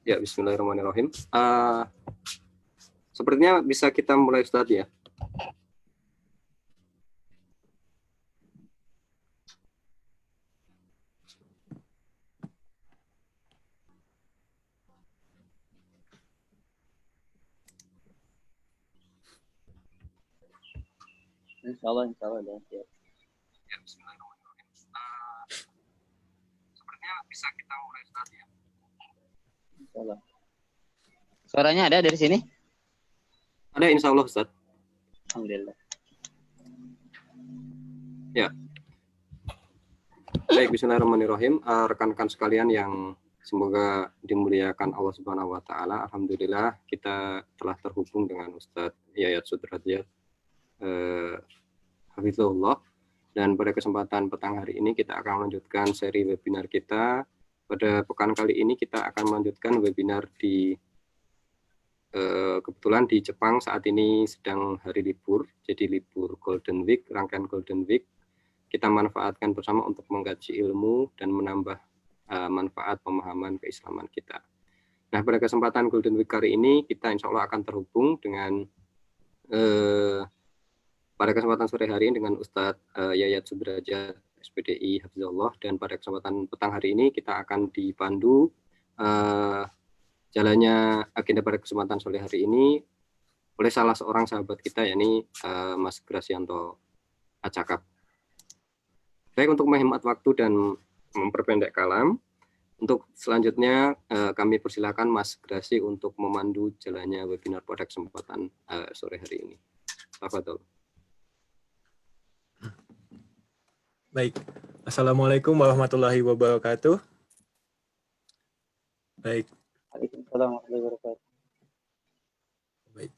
Ya, bismillahirrahmanirrahim. Sepertinya bisa kita mulai, Ustaz, ya. Insya Allah dah siap. Ya, bismillahirrahmanirrahim. Sepertinya bisa kita mulai, Ustaz, ya. Insya Allah. Suaranya ada dari sini? Ada, insya Allah, Ustaz. Alhamdulillah. Ya. Baik, bismillahirrahmanirrahim. Rekan-rekan sekalian yang semoga dimuliakan Allah Subhanahu wa taala. Alhamdulillah kita telah terhubung dengan Ustadz Yayat Sudrajat Hafizahullah, dan pada kesempatan petang hari ini kita akan melanjutkan seri webinar kita. Pada pekan kali ini kita akan melanjutkan webinar di kebetulan di Jepang saat ini sedang hari libur, jadi libur Golden Week, rangkaian Golden Week. Kita manfaatkan bersama untuk mengkaji ilmu dan menambah manfaat pemahaman keislaman kita. Nah, pada kesempatan Golden Week kali ini kita insya Allah akan terhubung dengan pada kesempatan sore hari ini dengan Ustadz Yayat Sudrajat SPDI Hafizahullah, dan pada kesempatan petang hari ini kita akan dipandu jalannya agenda pada kesempatan sore hari ini oleh salah seorang sahabat kita, yakni Mas Grasianto Acakap. Baik, untuk menghemat waktu dan memperpendek kalam, untuk selanjutnya kami persilakan Mas Grasi untuk memandu jalannya webinar pada kesempatan sore hari ini. Tafadhol. Baik, Assalamualaikum warahmatullahi wabarakatuh. Baik. Waalaikumsalam warahmatullahi wabarakatuh. Baik.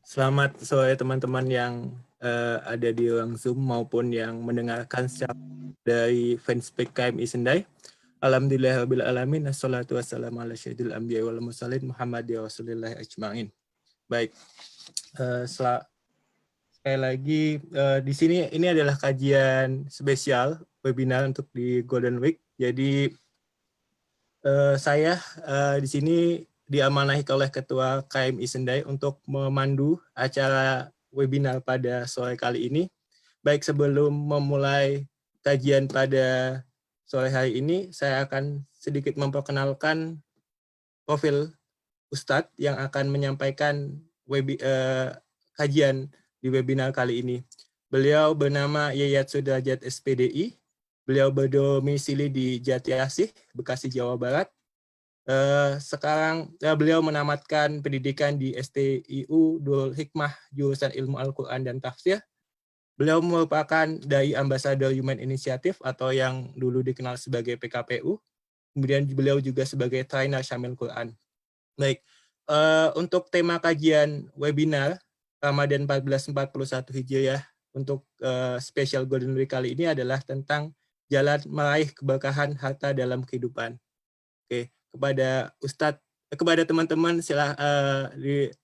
Selamat sore teman-teman yang ada di ruang Zoom maupun yang mendengarkan secara dari fanspage KMI Sendai. Alhamdulillahirabbil alamin, assalatu wassalamu ala syahidil anbiya wal mursalin Muhammad Rasulillah ajmain. Baik. Sekali lagi di sini ini adalah kajian spesial webinar untuk di Golden Week. Jadi saya di sini diamanahi oleh Ketua KMI Sendai untuk memandu acara webinar pada sore kali ini. Baik, sebelum memulai kajian pada sore hari ini, saya akan sedikit memperkenalkan profil Ustadz yang akan menyampaikan kajian di webinar kali ini. Beliau bernama Yayat Sudrajat SPDI. Beliau berdomisili di Jati Asih, Bekasi, Jawa Barat. Sekarang beliau menamatkan pendidikan di STIU Darul Hikmah jurusan Ilmu Al-Quran dan Tafsir. Beliau merupakan Dai Ambassador Human Initiative atau yang dulu dikenal sebagai PKPU. Kemudian beliau juga sebagai trainer Syamil Quran. Baik, untuk tema kajian webinar Ramadan 1441 Hijriah untuk spesial Golden Week kali ini adalah tentang jalan meraih keberkahan harta dalam kehidupan. Oke, kepada Ustadz, kepada teman-teman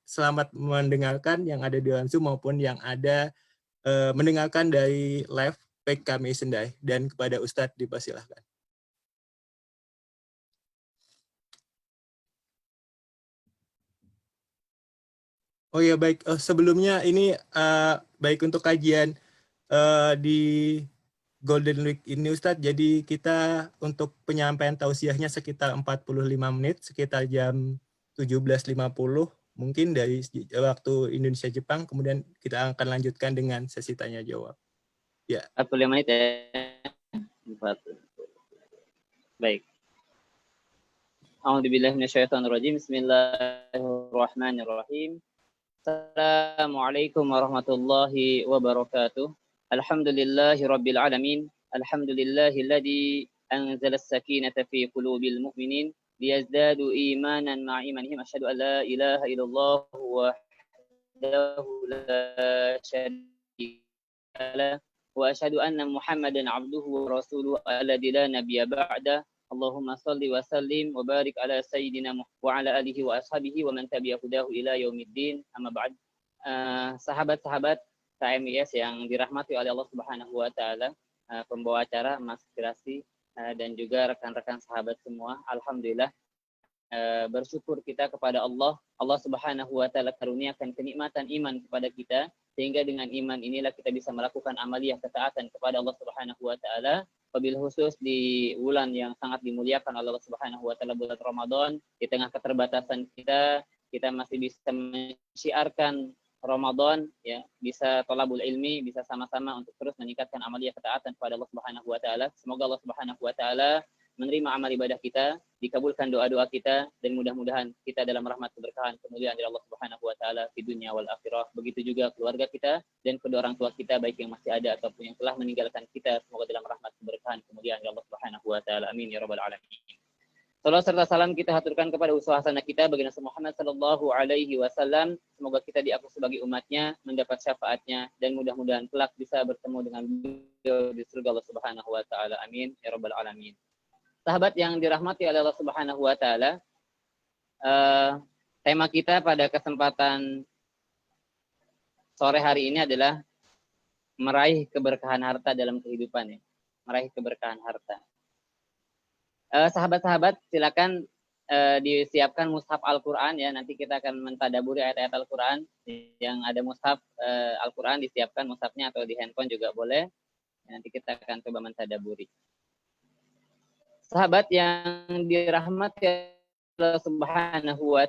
selamat mendengarkan yang ada di Zoom maupun yang ada mendengarkan dari live page kami Sendai, dan kepada Ustadz dipersilahkan. Oh ya, baik, sebelumnya ini baik untuk kajian di Golden Week ini Ustadz, jadi kita untuk penyampaian tausiahnya sekitar 45 menit, sekitar jam 17.50 mungkin dari waktu Indonesia Jepang, kemudian kita akan lanjutkan dengan sesi tanya jawab. Ya. 45 menit ya. Baik. A'udzubillahi minasyaitonirrajim. Bismillahirrahmanirrahim. Assalamualaikum warahmatullahi wabarakatuh. Alhamdulillahi rabbil alamin. Alhamdulillahilladzi anzala as-sakinata fi qulubil mu'minin liyazdadu imanan ma'a imanihim. Asyhadu an la ilaha illallah wahdahu la syarika lah wa asyhadu anna Muhammadan abduhu wa rasuluhu alladzi la nabiyya ba'da. Allahumma salli wa sallim wa barik ala sayyidina wa ala alihi wa ashabihi wa man tabi'a hudahu ila yaumiddin. Amma ba'd. Sahabat-sahabat KMIS yang dirahmati oleh Allah Subhanahu wa taala, pembawa acara Mas Grasi dan juga rekan-rekan sahabat semua, alhamdulillah bersyukur kita kepada Allah. Allah Subhanahu wa taala karuniakan kenikmatan iman kepada kita, sehingga dengan iman inilah kita bisa melakukan amaliyah ketaatan kepada Allah Subhanahu wa taala. Wabil khusus di bulan yang sangat dimuliakan oleh Allah Subhanahu wa taala, bulan Ramadan, di tengah keterbatasan kita masih bisa menyiarkan Ramadan, ya, bisa thalabul ilmi, bisa sama-sama untuk terus meningkatkan amaliyah ketaatan kepada Allah Subhanahu wa taala. Semoga Allah Subhanahu wa taala menerima amal ibadah kita, dikabulkan doa-doa kita, dan mudah-mudahan kita dalam rahmat keberkahan kemuliaan dari Allah Subhanahu wa taala di dunia wal akhirah. Begitu juga keluarga kita dan kedua orang tua kita, baik yang masih ada ataupun yang telah meninggalkan kita, semoga dalam rahmat keberkahan kemuliaan dari Allah Subhanahu wa taala. Amin ya rabbal alamin. Salawat serta salam kita haturkan kepada uswah hasanah kita bagi Nabi Muhammad sallallahu alaihi wasallam. Semoga kita diaku sebagai umatnya, mendapat syafaatnya, dan mudah-mudahan kelak bisa bertemu dengan beliau di surga Allah Subhanahu wa taala. Amin ya rabbal alamin. Sahabat yang dirahmati oleh Allah Subhanahu wa taala, tema kita pada kesempatan sore hari ini adalah meraih keberkahan harta dalam kehidupan, ya. Meraih keberkahan harta. Sahabat-sahabat, silakan disiapkan mushaf Al-Qur'an, ya. Nanti kita akan mentadaburi ayat-ayat Al-Qur'an. Yang ada mushaf Al-Qur'an disiapkan mushafnya, atau di handphone juga boleh. Nanti kita akan coba mentadaburi. Sahabat yang dirahmati Allah Subhanahu wa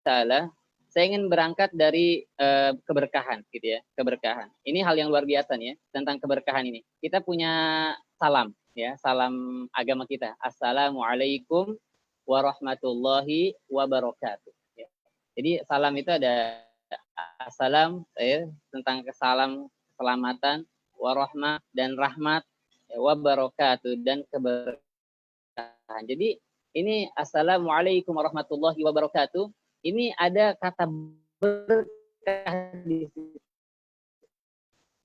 taala, saya ingin berangkat dari keberkahan, gitu ya, keberkahan. Ini hal yang luar biasa nih, ya, tentang keberkahan ini. Kita punya salam, ya, salam agama kita. Assalamualaikum warahmatullahi wabarakatuh. Ya. Jadi salam itu ada assalam, ya, tentang keselamatan, warahmah dan rahmat, ya, wabarakatuh dan keberkahan. Jadi ini assalamualaikum warahmatullahi wabarakatuh. Ini ada kata berkah di situ.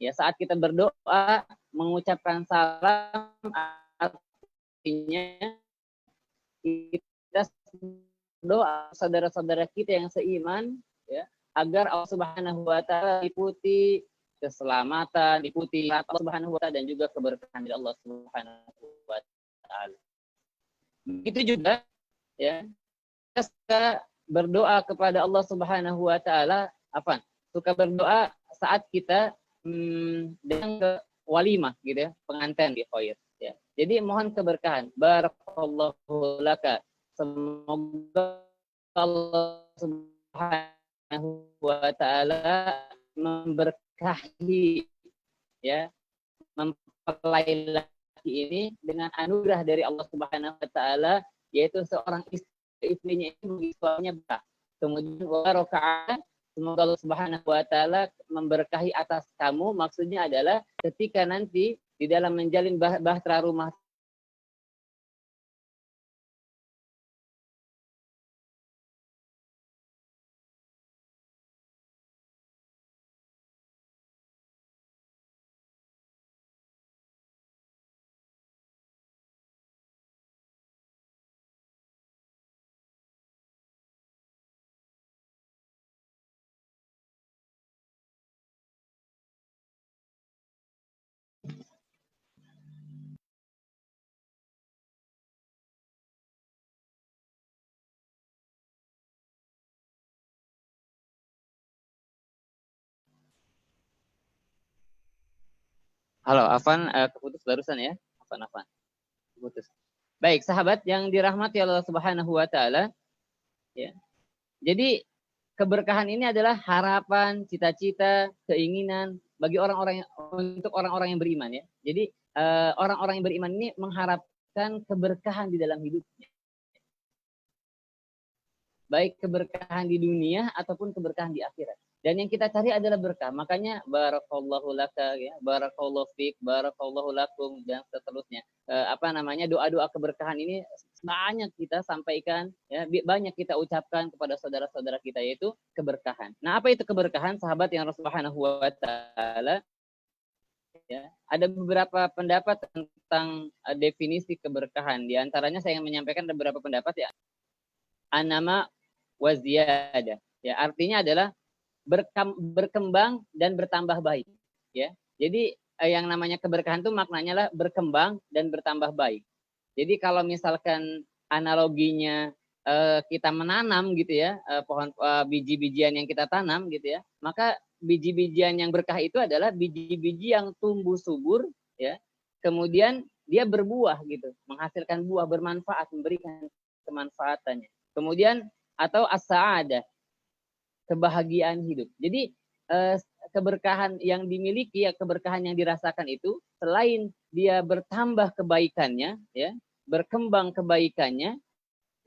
Ya, saat kita berdoa mengucapkan salam, artinya kita doa saudara-saudara kita yang seiman, ya, agar Allah Subhanahu wa taala diputi keselamatan, diputi Allah Subhanahu wa taala, dan juga keberkahan dari Allah Subhanahu wa taala. Begitu juga, ya, kita suka berdoa kepada Allah Subhanahu wa taala, suka berdoa saat kita dengan ke walimah, gitu ya, pengantin di khair, ya. Jadi mohon keberkahan. Barakallahu laka. Semoga Allah Subhanahu wa taala memberkahi, ya, mempelai ini dengan anugerah dari Allah Subhanahu wa taala, yaitu seorang istrinya itu bagi suaminya berkah. Kemudian wabarakatuh, semoga Allah Subhanahu wa taala memberkahi atas kamu, maksudnya adalah ketika nanti di dalam menjalin bahtera rumah Halo, Afan, keputus barusan, ya. Afan. Keputus. Baik, sahabat yang dirahmati Allah Subhanahu wa taala, ya. Jadi keberkahan ini adalah harapan, cita-cita, keinginan bagi untuk orang-orang yang beriman, ya. Jadi orang-orang yang beriman ini mengharapkan keberkahan di dalam hidupnya. Baik keberkahan di dunia ataupun keberkahan di akhirat. Dan yang kita cari adalah berkah. Makanya barakallahu laka, ya, barakallahu fik, barakallahu lakum, dan seterusnya. Doa-doa keberkahan ini banyak kita sampaikan, ya, banyak kita ucapkan kepada saudara-saudara kita, yaitu keberkahan. Nah, apa itu keberkahan, sahabat yang Subhanahu wa taala? Ya, ada beberapa pendapat tentang definisi keberkahan. Di antaranya saya ingin menyampaikan ada beberapa pendapat, ya. Anama wa ziyadah. Ya, artinya adalah berkembang dan bertambah baik, ya. Jadi yang namanya keberkahan itu maknanya lah berkembang dan bertambah baik. Jadi kalau misalkan analoginya kita menanam gitu ya, pohon biji-bijian yang kita tanam gitu ya, maka biji-bijian yang berkah itu adalah biji-biji yang tumbuh subur ya, kemudian dia berbuah gitu, menghasilkan buah bermanfaat, memberikan kemanfaatannya. Kemudian atau as-sa'adah, kebahagiaan hidup. Jadi keberkahan yang dimiliki, ya keberkahan yang dirasakan itu selain dia bertambah kebaikannya ya, berkembang kebaikannya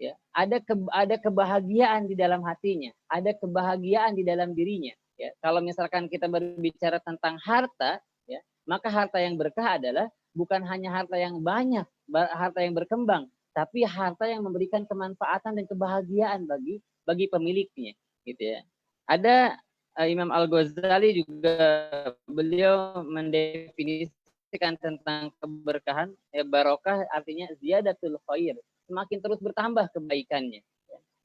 ya, ada kebahagiaan di dalam hatinya, ada kebahagiaan di dalam dirinya ya. Kalau misalkan kita berbicara tentang harta ya, maka harta yang berkah adalah bukan hanya harta yang banyak, harta yang berkembang, tapi harta yang memberikan kemanfaatan dan kebahagiaan bagi pemiliknya gitu ya. Ada Imam Al-Ghazali juga, beliau mendefinisikan tentang keberkahan ya, barokah artinya ziyadatul khair, semakin terus bertambah kebaikannya.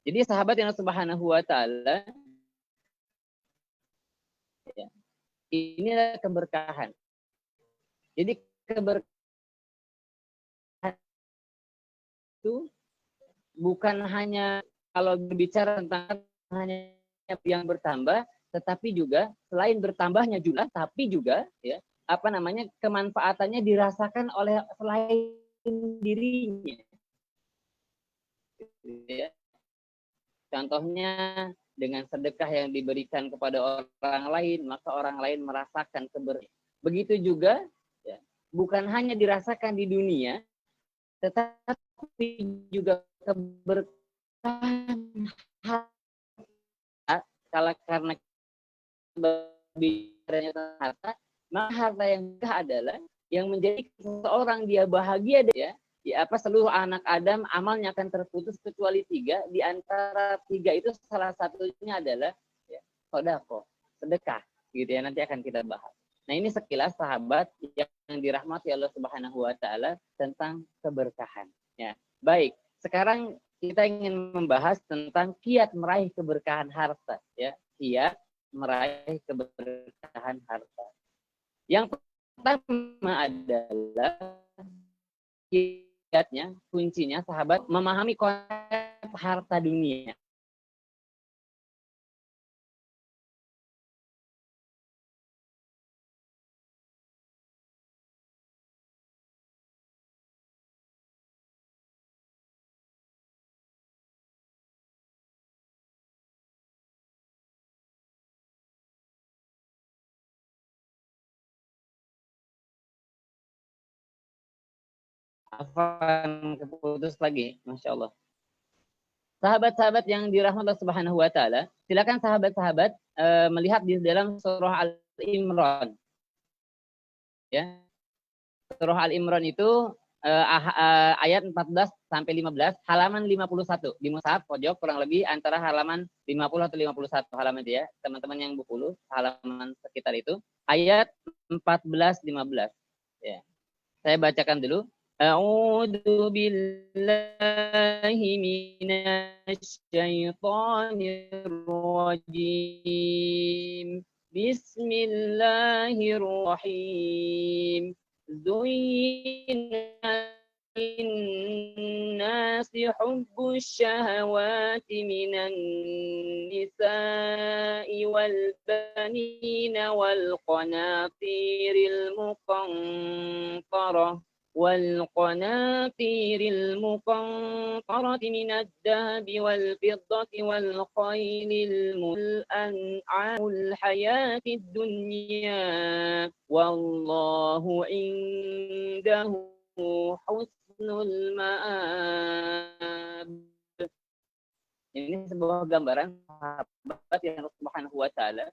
Jadi sahabat yang Subhanahu wa taala ya, inilah keberkahan. Jadi keberkahan itu bukan hanya kalau berbicara tentang hanya yang bertambah, tetapi juga selain bertambahnya jumlah, tapi juga ya apa namanya kemanfaatannya dirasakan oleh selain dirinya. Ya. Contohnya dengan sedekah yang diberikan kepada orang lain, maka orang lain merasakan keberkahan. Begitu juga, ya, bukan hanya dirasakan di dunia, tetapi juga keberkahan kalau karena bicaranya tentang harta, maka harta yang berkah adalah yang menjadi seseorang dia bahagia ya. Seluruh anak Adam amalnya akan terputus kecuali 3. Di antara 3 itu salah satunya adalah ya, sedekah, sedekah gitu ya, nanti akan kita bahas. Nah, ini sekilas sahabat yang dirahmati Allah Subhanahu wa taala tentang keberkahan ya. Baik, sekarang kita ingin membahas tentang kiat meraih keberkahan harta ya, kiat meraih keberkahan harta. Yang pertama adalah kiatnya, kuncinya sahabat memahami konsep harta dunia. Akan keputus lagi, Masya Allah. Sahabat-sahabat yang dirahmati Allah Subhanahu wa taala, silakan sahabat-sahabat melihat di dalam surah Al-Imran. Ya. Surah Al-Imran itu ayat 14 sampai 15, halaman 51 di mushaf pojok, kurang lebih antara halaman 50 atau 51 halaman itu ya. Teman-teman yang buku halaman sekitar itu, ayat 14 15. Ya. Saya bacakan dulu. A'udzu billahi minasy syaithanir rajim. Bismillahirrahmanirrahim. Zuyyina linnasi hubbus syahawati minan nisa'i wal banina wal qanatiril muqantarah والقناطير المقنطرة من الذهب والفضة والخيل الأنعام الحياة الدنيا والله عنده حسن المآب. Ini sebuah gambaran sahabat yang Subhanahu wa taala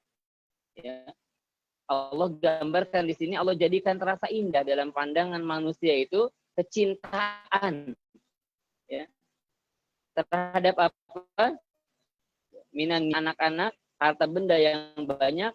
ya. Allah gambarkan di sini, Allah jadikan terasa indah dalam pandangan manusia itu kecintaan ya, terhadap apa? Minan anak-anak, harta benda yang banyak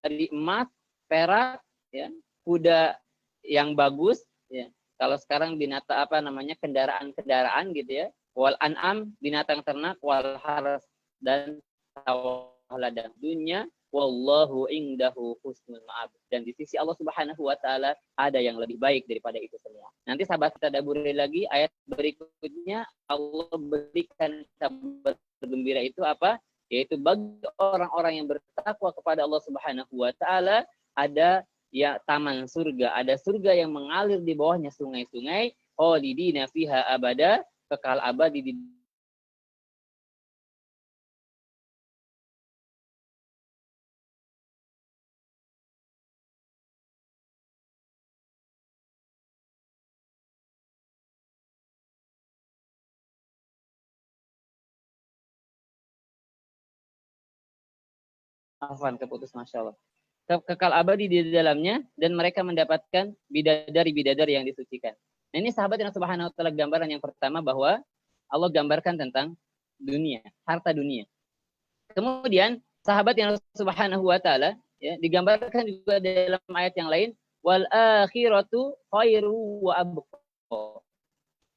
dari emas, perak, ya, kuda yang bagus, ya. Kalau sekarang binatang apa namanya kendaraan-kendaraan gitu ya, wal an'am binatang ternak, wal haras dan sawah ladang. Dunia wallahu indahu husnul ma'ab. Dan di sisi Allah Subhanahu wa taala ada yang lebih baik daripada itu semua. Nanti sahabat kita daburi lagi ayat berikutnya, Allah berikan kabar gembira itu apa? Yaitu bagi orang-orang yang bertakwa kepada Allah Subhanahu wa taala ada ya taman surga, ada surga yang mengalir di bawahnya sungai-sungai, khalidina fiha abada, kekal abadi di keputus, masya Allah. Kekal abadi di dalamnya, dan mereka mendapatkan bidadari-bidadari yang disucikan. Nah, ini sahabat yang Subhanahu wa taala gambaran yang pertama bahwa Allah gambarkan tentang dunia, harta dunia. Kemudian sahabat yang Subhanahu wa taala ya digambarkan juga dalam ayat yang lain, wal akhiratu khairu wa abqa.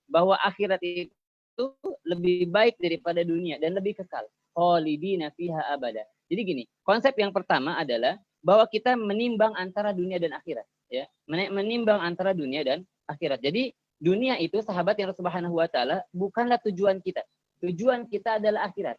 Bahwa akhirat itu lebih baik daripada dunia dan lebih kekal. Khalidina fiha abada. Jadi gini, konsep yang pertama adalah bahwa kita menimbang antara dunia dan akhirat, ya. Menimbang antara dunia dan akhirat. Jadi dunia itu sahabat yang Subhanahu wa taala bukanlah tujuan kita. Tujuan kita adalah akhirat.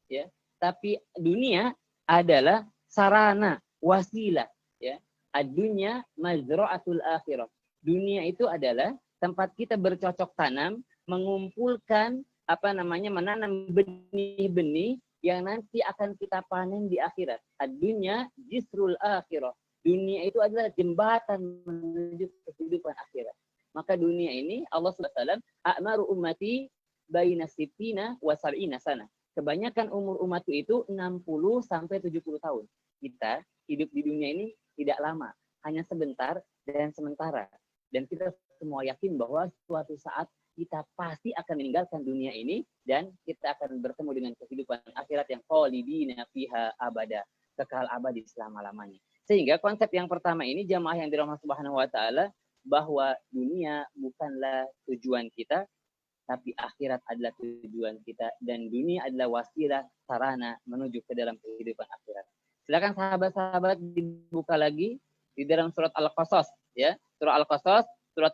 Ya. Tapi dunia adalah sarana, wasilah, ya. Ad-dunya mazra'atul akhirah. Dunia itu adalah tempat kita bercocok tanam, mengumpulkan menanam benih-benih yang nanti akan kita panen di akhirat. Ad-dunya jisrul akhirah. Dunia itu adalah jembatan menuju kehidupan akhirat. Maka dunia ini Allah SWT, a'maru ummati baina sittina wa sab'ina sana. Kebanyakan umur umatku itu 60 sampai 70 tahun. Kita hidup di dunia ini tidak lama, hanya sebentar dan sementara. Dan kita semua yakin bahwa suatu saat kita pasti akan meninggalkan dunia ini dan kita akan bertemu dengan kehidupan akhirat yang khalidina fiha abada, kekal abadi selama-lamanya. Sehingga konsep yang pertama ini jamaah yang dirahmati Subhanahu wa taala, bahwa dunia bukanlah tujuan kita, tapi akhirat adalah tujuan kita, dan dunia adalah wasilah sarana menuju ke dalam kehidupan akhirat. Silakan sahabat-sahabat dibuka lagi di dalam surat Al-Qasas, ya. Surah Al-Qasas surat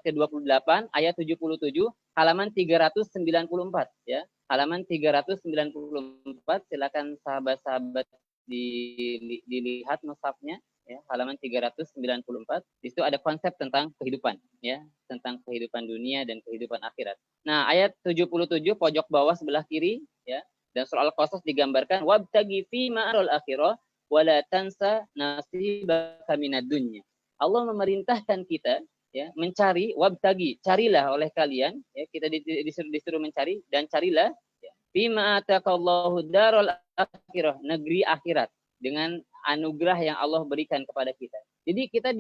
ke-28 ayat 77 halaman 394, ya. Halaman 394, silakan sahabat-sahabat dilihat mushafnya, ya. Halaman 394. Di situ ada konsep tentang kehidupan, ya, tentang kehidupan dunia dan kehidupan akhirat. Nah, ayat 77 pojok bawah sebelah kiri, ya. Dan surah Al-Qasas digambarkan wabtagi fi ma'al akhirah wa la tansa nasibaka minad dunya. Allah memerintahkan kita, ya, mencari, wabtagi, carilah oleh kalian, ya, kita disuruh mencari dan carilah, ya, bima ataqallahu darul akhirah, negeri akhirat, dengan anugerah yang Allah berikan kepada kita. Jadi kita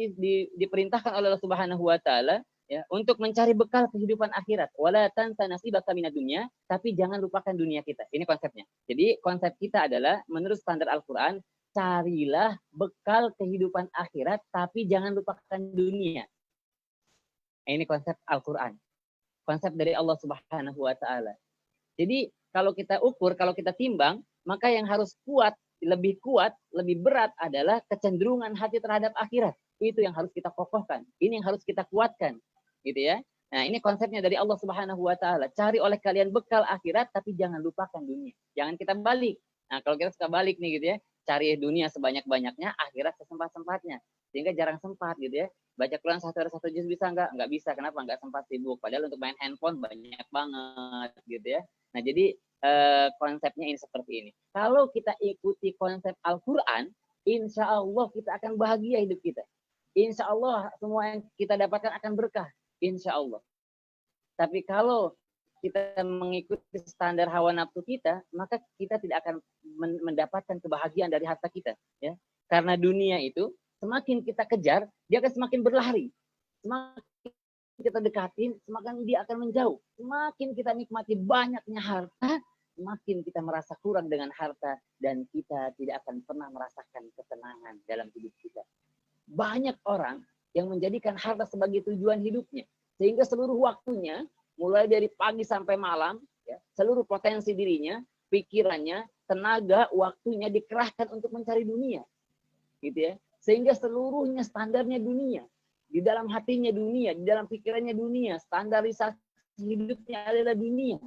diperintahkan oleh Allah Subhanahu wa taala, ya, untuk mencari bekal kehidupan akhirat. Wala tansa nasibaka minad dunya, tapi jangan lupakan dunia kita. Ini konsepnya. Jadi konsep kita adalah menurut standar Al-Qur'an, carilah bekal kehidupan akhirat, tapi jangan lupakan dunia. Ini konsep Al-Quran. Konsep dari Allah Subhanahu wa taala. Jadi kalau kita ukur, kalau kita timbang, maka yang harus kuat, lebih berat adalah kecenderungan hati terhadap akhirat. Itu yang harus kita kokohkan. Ini yang harus kita kuatkan. Gitu ya. Nah, ini konsepnya dari Allah Subhanahu wa taala. Cari oleh kalian bekal akhirat, tapi jangan lupakan dunia. Jangan kita balik. Nah, kalau kita suka balik nih gitu ya, cari dunia sebanyak-banyaknya, akhirat sesempat-sempatnya. Sehingga jarang sempat gitu ya. Baca Quran satu hari satu juz bisa nggak? Nggak bisa. Kenapa? Nggak sempat, sibuk. Padahal untuk main handphone banyak banget gitu ya. Nah, jadi konsepnya ini seperti ini. Kalau kita ikuti konsep Al-Quran, insya Allah kita akan bahagia hidup kita. Insya Allah semua yang kita dapatkan akan berkah. Insya Allah. Tapi kalau kita mengikuti standar hawa nafsu kita, maka kita tidak akan mendapatkan kebahagiaan dari harta kita, ya. Karena dunia itu semakin kita kejar, dia akan semakin berlari. Semakin kita dekatin, semakin dia akan menjauh. Semakin kita nikmati banyaknya harta, semakin kita merasa kurang dengan harta, dan kita tidak akan pernah merasakan ketenangan dalam hidup kita. Banyak orang yang menjadikan harta sebagai tujuan hidupnya, sehingga seluruh waktunya, mulai dari pagi sampai malam, ya, seluruh potensi dirinya pikirannya, tenaga, waktunya dikerahkan untuk mencari dunia. Gitu ya. Sehingga seluruhnya standarnya dunia. Di dalam hatinya dunia, di dalam pikirannya dunia, standarisasi hidupnya adalah dunia.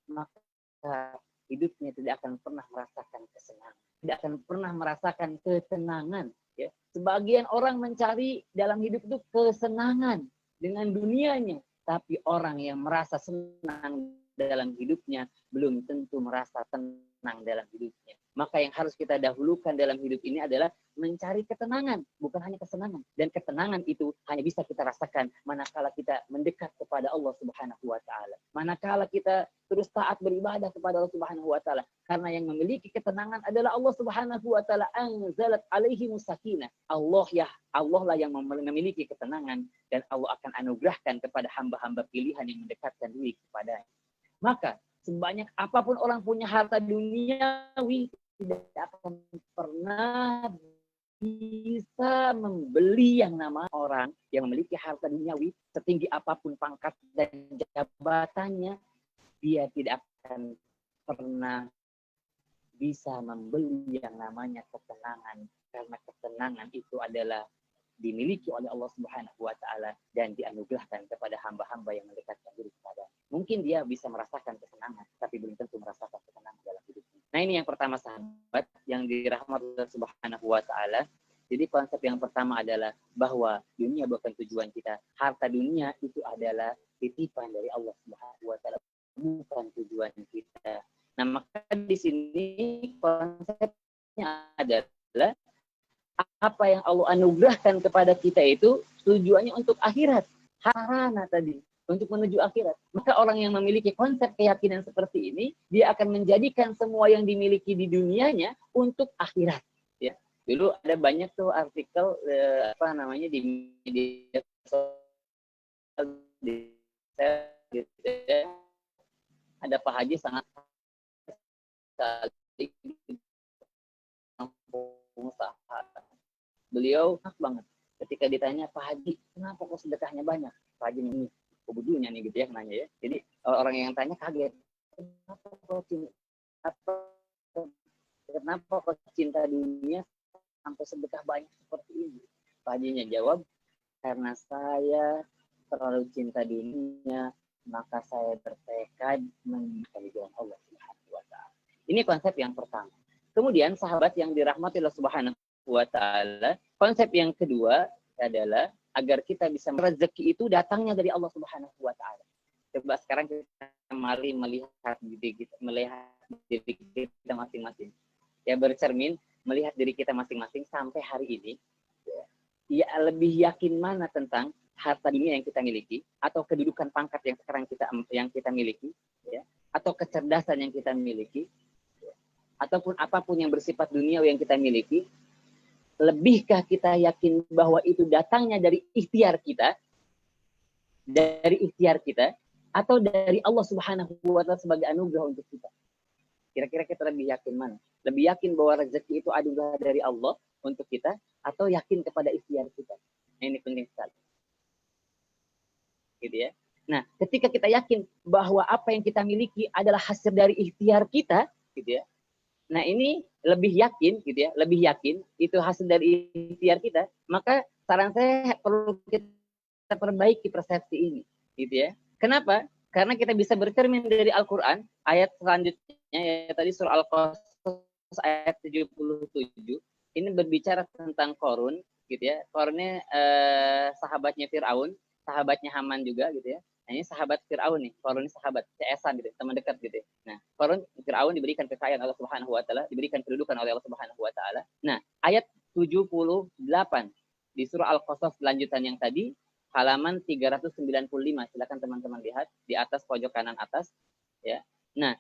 Maka hidupnya tidak akan pernah merasakan kesenangan. Tidak akan pernah merasakan ketenangan. Ya. Sebagian orang mencari dalam hidup itu kesenangan dengan dunianya. Tapi orang yang merasa senang dalam hidupnya belum tentu merasa tenang dalam hidupnya. Maka yang harus kita dahulukan dalam hidup ini adalah mencari ketenangan, bukan hanya kesenangan. Dan ketenangan itu hanya bisa kita rasakan manakala kita mendekat kepada Allah Subhanahu wa taala. Manakala kita terus taat beribadah kepada Allah Subhanahu wa taala. Karena yang memiliki ketenangan adalah Allah Subhanahu wa taala. Anzalat alaihi musakinah. Allah lah yang memiliki ketenangan, dan Allah akan anugerahkan kepada hamba-hamba pilihan yang mendekatkan diri kepadanya. Maka sebanyak apapun orang punya harta duniawi, tidak akan pernah bisa membeli yang nama orang yang memiliki harta duniawi setinggi apapun pangkat dan jabatannya. Dia tidak akan pernah bisa membeli yang namanya ketenangan, karena ketenangan itu adalah dimiliki oleh Allah Subhanahu wa taala dan dianugerahkan kepada hamba-hamba yang mendekatkan diri kepada. Mungkin dia bisa merasakan kesenangan, tapi belum tentu merasakan ketenangan dalam hidupnya. Nah, ini yang pertama, sahabat yang dirahmati Allah Subhanahu wa taala. Jadi konsep yang pertama adalah bahwa dunia bukan tujuan kita. Harta dunia itu adalah titipan dari Allah Subhanahu wa taala, bukan tujuan kita. Nah, maka di sini konsepnya adalah apa yang Allah anugerahkan kepada kita itu tujuannya untuk akhirat. Harana tadi, untuk menuju akhirat. Maka orang yang memiliki konsep keyakinan seperti ini, dia akan menjadikan semua yang dimiliki di dunianya untuk akhirat. Ya. Dulu ada banyak tuh artikel di media sosial, ada Pak Haji sangat pengusaha. Beliau enak banget ketika ditanya, Pak Haji, kenapa kok sedekahnya banyak? Pak Haji ini kebudunya nih gitu ya nanya ya. Jadi orang yang tanya kaget, kenapa kok cinta dunia sampai sedekah banyak seperti ini? Pak Hajinya jawab, karena saya terlalu cinta dunia, maka saya bertekad mencari jalan Allah Subhanahu wa taala. Ini konsep yang pertama. Kemudian sahabat yang dirahmati Allah Subhanahu wa taala, konsep yang kedua adalah agar kita bisa rezeki itu datangnya dari Allah Subhanahu wa taala. Coba sekarang kita mari melihat diri kita masing-masing. Ya, bercermin melihat diri kita masing-masing sampai hari ini. Ya, lebih yakin mana tentang harta dunia yang kita miliki, atau kedudukan pangkat yang sekarang kita miliki, ya, atau kecerdasan yang kita miliki, ya, ataupun apapun yang bersifat dunia yang kita miliki. Lebihkah kita yakin bahwa itu datangnya dari ikhtiar kita, atau dari Allah Subhanahu wa taala sebagai anugerah untuk kita? Kira-kira kita lebih yakin mana? Lebih yakin bahwa rezeki itu anugerah dari Allah untuk kita, atau yakin kepada ikhtiar kita? Nah, ini penting sekali. Gitu ya. Nah, ketika kita yakin bahwa apa yang kita miliki adalah hasil dari ikhtiar kita, gitu ya. Nah, ini lebih yakin, gitu ya, lebih yakin itu hasil dari ikhtiar kita, maka saran saya perlu kita perbaiki persepsi ini, gitu ya. Kenapa? Karena kita bisa bercermin dari Al-Quran, ayat selanjutnya, ya tadi surah Al-Qasas ayat 77, ini berbicara tentang Qarun, gitu ya. Qarunnya sahabatnya Fir'aun, sahabatnya Haman juga, gitu ya. Nah, ini sahabat Fir'aun nih, Qarun ini sahabat, CS-an gitu, teman dekat gitu. Nah, Fir'aun diberikan kekayaan Allah Subhanahu wa taala, diberikan kedudukan oleh Allah Subhanahu wa taala. Nah, ayat 78 di surah Al-Qasas lanjutan yang tadi, halaman 395. Silakan teman-teman lihat di atas pojok kanan atas, ya. Nah,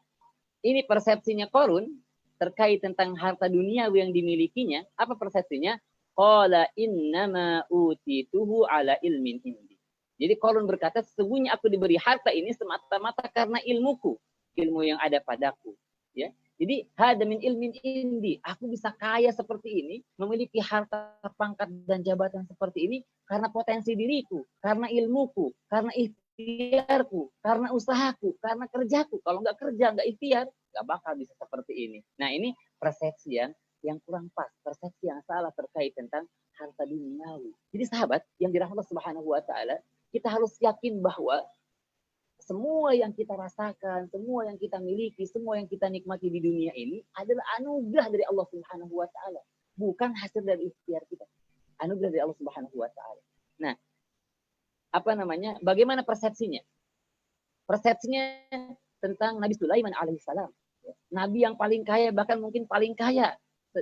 ini persepsinya Qarun terkait tentang harta duniawi yang dimilikinya. Apa persepsinya? Qala innama utituhu ala ilmin indi. Jadi Qarun berkata, sesungguhnya aku diberi harta ini semata-mata karena ilmuku, ilmu yang ada padaku. Ya, jadi hada min ilmin indi, aku bisa kaya seperti ini, memiliki harta, pangkat dan jabatan seperti ini karena potensi diriku, karena ilmuku, karena ikhtiarku, karena usahaku, karena kerjaku. Kalau nggak kerja, nggak ikhtiar, nggak bakal bisa seperti ini. Nah, ini persepsi yang kurang pas, persepsi yang salah terkait tentang harta duniawi. Jadi sahabat yang dirahmati Allah Subhanahu wa taala, kita harus yakin bahwa semua yang kita rasakan, semua yang kita miliki, semua yang kita nikmati di dunia ini adalah anugerah dari Allah Subhanahu wa taala, bukan hasil dari ikhtiar kita. Anugerah dari Allah Subhanahu wa taala. Nah, bagaimana persepsinya? Persepsinya tentang Nabi Sulaiman alaihissalam. Nabi yang paling kaya, bahkan mungkin paling kaya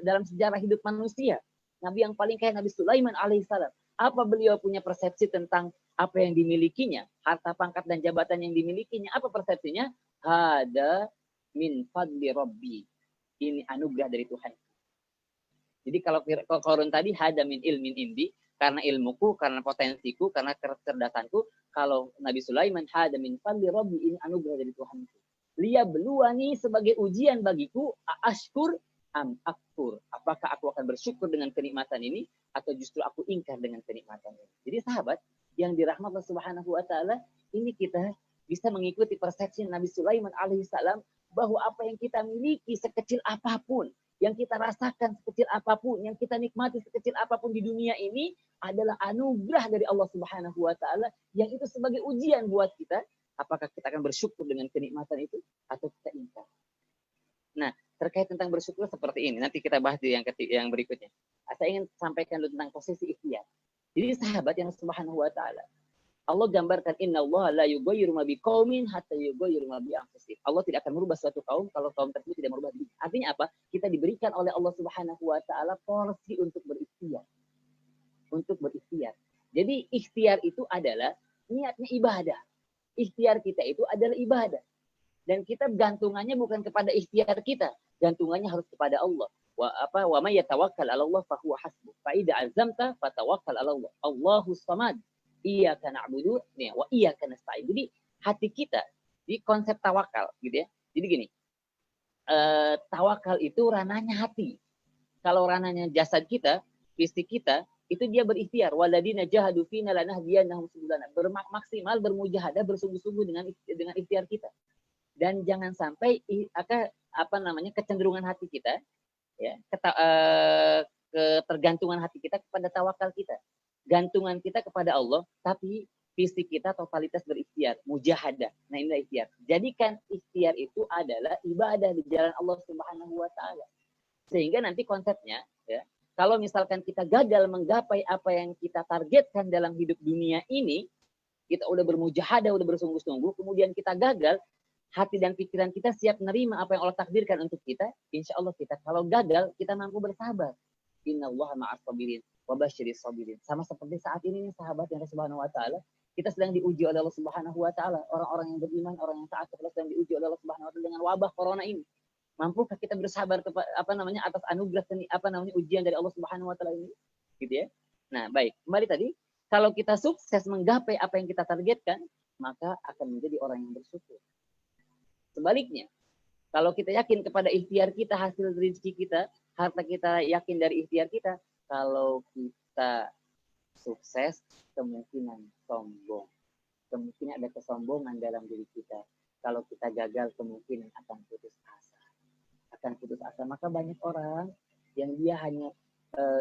dalam sejarah hidup manusia. Nabi yang paling kaya, Nabi Sulaiman alaihissalam. Apa beliau punya persepsi tentang apa yang dimilikinya, harta pangkat dan jabatan yang dimilikinya? Apa persepsinya? Hada min fadli rabbi. Ini anugerah dari Tuhan. Jadi kalau Qarun tadi hada min ilmin indi, karena ilmuku, karena potensiku, karena kecerdasanku. Kalau Nabi Sulaiman hada min fadli rabbi, ini anugerah dari Tuhan. Liya beluani sebagai ujian bagiku, ashkur am akfur. Apakah aku akan bersyukur dengan kenikmatan ini atau justru aku ingkar dengan kenikmatan ini? Jadi sahabat yang dirahmati Allah Subhanahu wa taala, ini kita bisa mengikuti persepsi Nabi Sulaiman alaihissalam bahwa apa yang kita miliki sekecil apapun, yang kita rasakan sekecil apapun, yang kita nikmati sekecil apapun di dunia ini adalah anugerah dari Allah Subhanahu wa taala yang itu sebagai ujian buat kita. Apakah kita akan bersyukur dengan kenikmatan itu atau kita ingkar? Nah, terkait tentang bersyukur seperti ini, nanti kita bahas di yang berikutnya. Saya ingin sampaikan dulu tentang posisi ikhtiar. Jadi sahabat yang Subhanahu wa taala, Allah gambarkan innallaha la yughayyiru ma biqaumin hatta yughayyiru ma bi anfusihim. Allah tidak akan merubah suatu kaum kalau kaum tersebut tidak merubah diri. Artinya apa? Kita diberikan oleh Allah Subhanahu wa taala porsi untuk berikhtiar. Untuk berikhtiar. Jadi ikhtiar itu adalah niatnya ibadah. Ikhtiar kita itu adalah ibadah. Dan kita gantungannya bukan kepada ikhtiar kita, gantungannya harus kepada Allah. Wa may yatawakkal 'ala Allah fa huwa hasbuh. Fa idza 'azamta fatawakkal 'ala Allah. Allahus samad. Iyyaka na'budu wa iyyaka nasta'in. Jadi hati kita di konsep tawakal gitu ya. Jadi gini. Tawakal itu ranahnya hati. Kalau ranahnya jasad kita, fisik kita, itu dia berikhtiar. Waladina jahadu fina lanahdiyannahum subulana. Bermaksimal, bermujahadah, bersungguh-sungguh dengan ikhtiar kita. Dan jangan sampai kecenderungan hati kita, ya, ketergantungan hati kita kepada tawakal kita. Gantungan kita kepada Allah, tapi fisik kita totalitas berikhtiar, mujahadah. Nah, inilah ikhtiar. Jadikan ikhtiar itu adalah ibadah di jalan Allah Subhanahu wa taala. Sehingga nanti konsepnya, ya, kalau misalkan kita gagal menggapai apa yang kita targetkan dalam hidup dunia ini, kita udah bermujahadah, udah bersungguh-sungguh, kemudian kita gagal, hati dan pikiran kita siap menerima apa yang Allah takdirkan untuk kita, insya Allah kita kalau gagal, kita mampu bersabar. Innallaha ma'as sabirin wa basyiris sabirin. Sama seperti saat ini nih sahabat yang Subhanahu wa taala, kita sedang diuji oleh Allah Subhanahu wa taala. Orang-orang yang beriman, orang yang taat kepada Allah sedang diuji oleh Allah Subhanahu wa taala dengan wabah corona ini. Mampukah kita bersabar atas anugerah ujian dari Allah Subhanahu wa taala ini? Gitu ya. Nah, baik. Kembali tadi, kalau kita sukses menggapai apa yang kita targetkan, maka akan menjadi orang yang bersyukur. Sebaliknya, kalau kita yakin kepada ikhtiar kita, hasil rezeki kita, harta kita yakin dari ikhtiar kita, kalau kita sukses, kemungkinan sombong. Kemungkinan ada kesombongan dalam diri kita. Kalau kita gagal, kemungkinan akan putus asa. Maka banyak orang yang dia hanya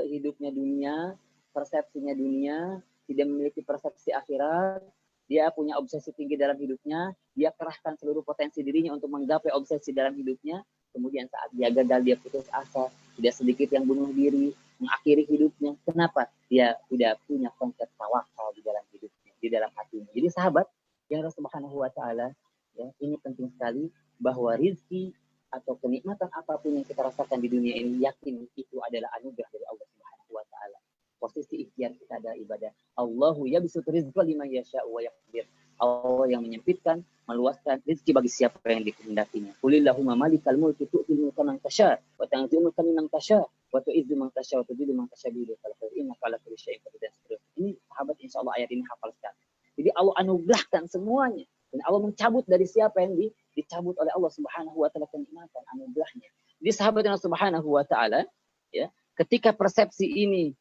hidupnya dunia, persepsinya dunia, tidak memiliki persepsi akhirat, dia punya obsesi tinggi dalam hidupnya, dia kerahkan seluruh potensi dirinya untuk menggapai obsesi dalam hidupnya, kemudian saat dia gagal, dia putus asa, tidak sedikit yang bunuh diri, mengakhiri hidupnya. Kenapa? Dia tidak punya konsep tawakal di dalam hidupnya, di dalam hatinya. Jadi sahabat yang Allah Subhanahu wa taala, ya, ini penting sekali bahwa rizki atau kenikmatan apapun yang kita rasakan di dunia ini, yakin itu adalah anugerah dari Allah Subhanahu wa taala. Posisi ikhtiar kita adalah ibadah. Allahu yabsutu rizqa liman yasha'u wa yaqdir. Allah yang menyempitkan, meluaskan rezeki bagi siapa yang dikehendakinya. Qulillahumma malikal mulki tu'til mulka man tasha wa tanzi'ul mulka mimman tasha wa tu'izzu man tasha wa tudhillu man tasha bi yadikal khair innaka 'ala kulli syai'in qadir. Ini sahabat insyaallah ayat ini hafal sekali. Jadi Allah anugerahkan semuanya dan Allah mencabut dari siapa yang dicabut oleh Allah Subhanahu wa taala kenikmatan anugerahnya. Jadi sahabat yang Subhanahu wa taala, ya, ketika persepsi ini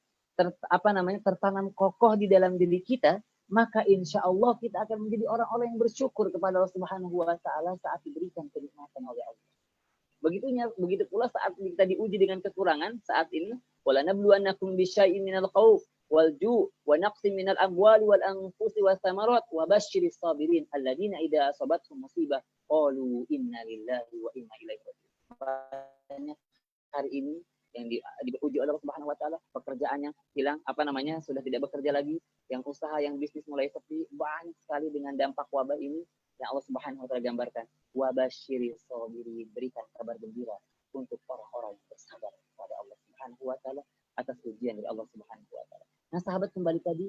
tertanam kokoh di dalam diri kita, maka insya Allah kita akan menjadi orang-orang yang bersyukur kepada Allah Subhanahu wa taala saat diberikan kenikmatan oleh Allah. Begitu pula saat kita diuji dengan kekurangan saat ini, wala nabluwannakum bisyai'in minal khauf wal ju' wa naqsin minal amwali wal anfusi was samarat wa basyiris sabirin alladziina idza asabathum musibah qalu inna lillahi wa inna ilaihi raji'un. Hari ini yang diuji oleh Allah Subhanahu wa taala, pekerjaannya hilang, sudah tidak bekerja lagi, yang usaha, yang bisnis mulai sepi, banyak sekali dengan dampak wabah ini yang Allah Subhanahu wa taala gambarkan. Wa basyiris sabirin, berikan kabar gembira untuk orang-orang yang bersabar kepada Allah Subhanahu wa taala atas ujian dari Allah Subhanahu wa taala. Nah, sahabat, kembali tadi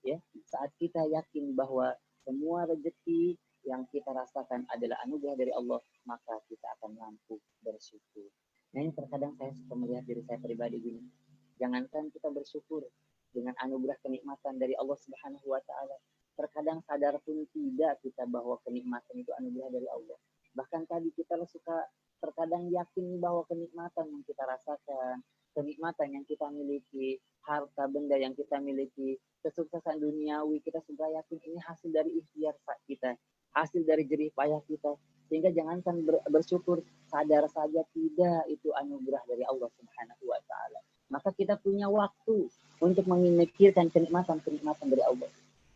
ya, saat kita yakin bahwa semua rezeki yang kita rasakan adalah anugerah dari Allah, maka kita akan mampu bersyukur. Nah, ini terkadang saya suka melihat diri saya pribadi gini. Jangankan kita bersyukur dengan anugerah kenikmatan dari Allah Subhanahu wa taala, terkadang sadar pun tidak kita bahwa kenikmatan itu anugerah dari Allah. Bahkan tadi kita suka terkadang yakin bahwa kenikmatan yang kita rasakan, kenikmatan yang kita miliki, harta benda yang kita miliki, kesuksesan duniawi, kita sudah yakin ini hasil dari ikhtiar kita, hasil dari jerih payah kita. Sehingga jangankan bersyukur, sadar saja tidak, itu anugerah dari Allah Subhanahu wa taala. Maka kita punya waktu untuk memikirkan kenikmatan-kenikmatan dari Allah.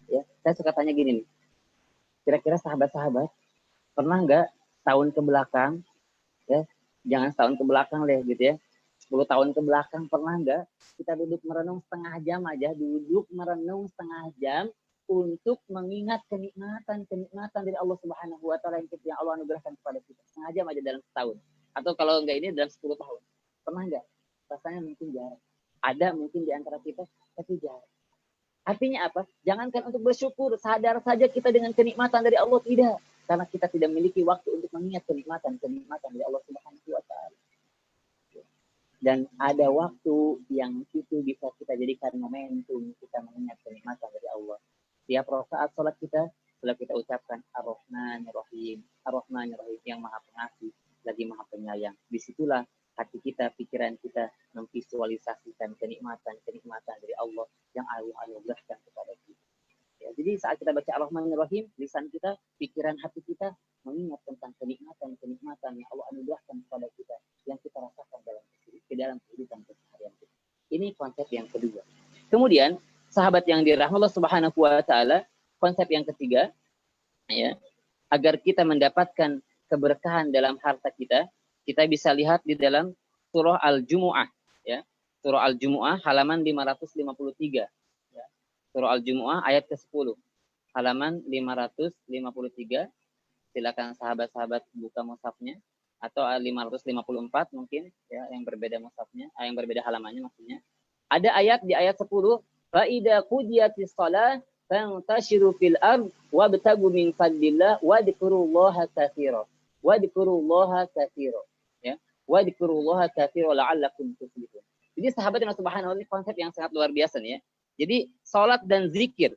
Ya, saya suka tanya gini nih. Kira-kira sahabat-sahabat pernah nggak tahun ke belakang, ya, jangan setahun ke belakang deh gitu ya, 10 tahun ke belakang, pernah nggak kita duduk merenung setengah jam aja, untuk mengingat kenikmatan dari Allah Subhanahu wa taala yang Allah anugerahkan kepada kita. Setengah jam aja dalam setahun. Atau kalau enggak ini dalam 10 tahun. Pernah enggak? Rasanya mungkin jarang. Ada mungkin di antara kita, tapi jarang. Artinya apa? Jangankan untuk bersyukur, sadar saja kita dengan kenikmatan dari Allah, tidak. Karena kita tidak memiliki waktu untuk mengingat kenikmatan dari Allah Subhanahu wa taala. Dan ada waktu yang itu bisa kita jadikan momentum kita mengingat kenikmatan dari Allah. Tiap rakaat sholat kita, setelah kita ucapkan Ar-Rahmanir-Rahim, Ar-Rahmanir-Rahim, yang maha pengasih, lagi maha penyayang. Disitulah hati kita, pikiran kita memvisualisasikan kenikmatan dari Allah yang Allah anugerahkan kepada kita. Ya, jadi saat kita baca Ar-Rahmanir-Rahim, lisan kita, pikiran hati kita mengingat tentang kenikmatan yang Allah anugerahkan kepada kita, yang kita rasakan dalam kehidupan keseharian kita. Ini konsep yang kedua. Kemudian, sahabat yang dirahmati Allah Subhanahu wa taala, konsep yang ketiga, ya, agar kita mendapatkan keberkahan dalam harta kita, kita bisa lihat di dalam surah Al-Jumu'ah, ya. Surah Al-Jumu'ah halaman 553. Ya. Surah Al-Jumu'ah ayat ke-10. Halaman 553. Silakan sahabat-sahabat buka mushafnya, atau 554 mungkin ya, yang berbeda mushafnya, yang berbeda halamannya maksudnya. Ada ayat di ayat 10, فَإِذَا قُضِيَتِ الصَّلَاةُ فَانْتَشِرُوا فِي الْأَرْضِ وَابْتَغُوا مِنْ فَضْلِ اللَّهِ وَاذْكُرُوا اللَّهَ كَثِيرًا. Ya, وَاذْكُرُوا اللَّهَ كَثِيرًا لَعَلَّكُمْ تُفْلِحُونَ. Jadi sahabat yang subhanallah, ini konsep yang sangat luar biasa nih ya. Jadi salat dan zikir.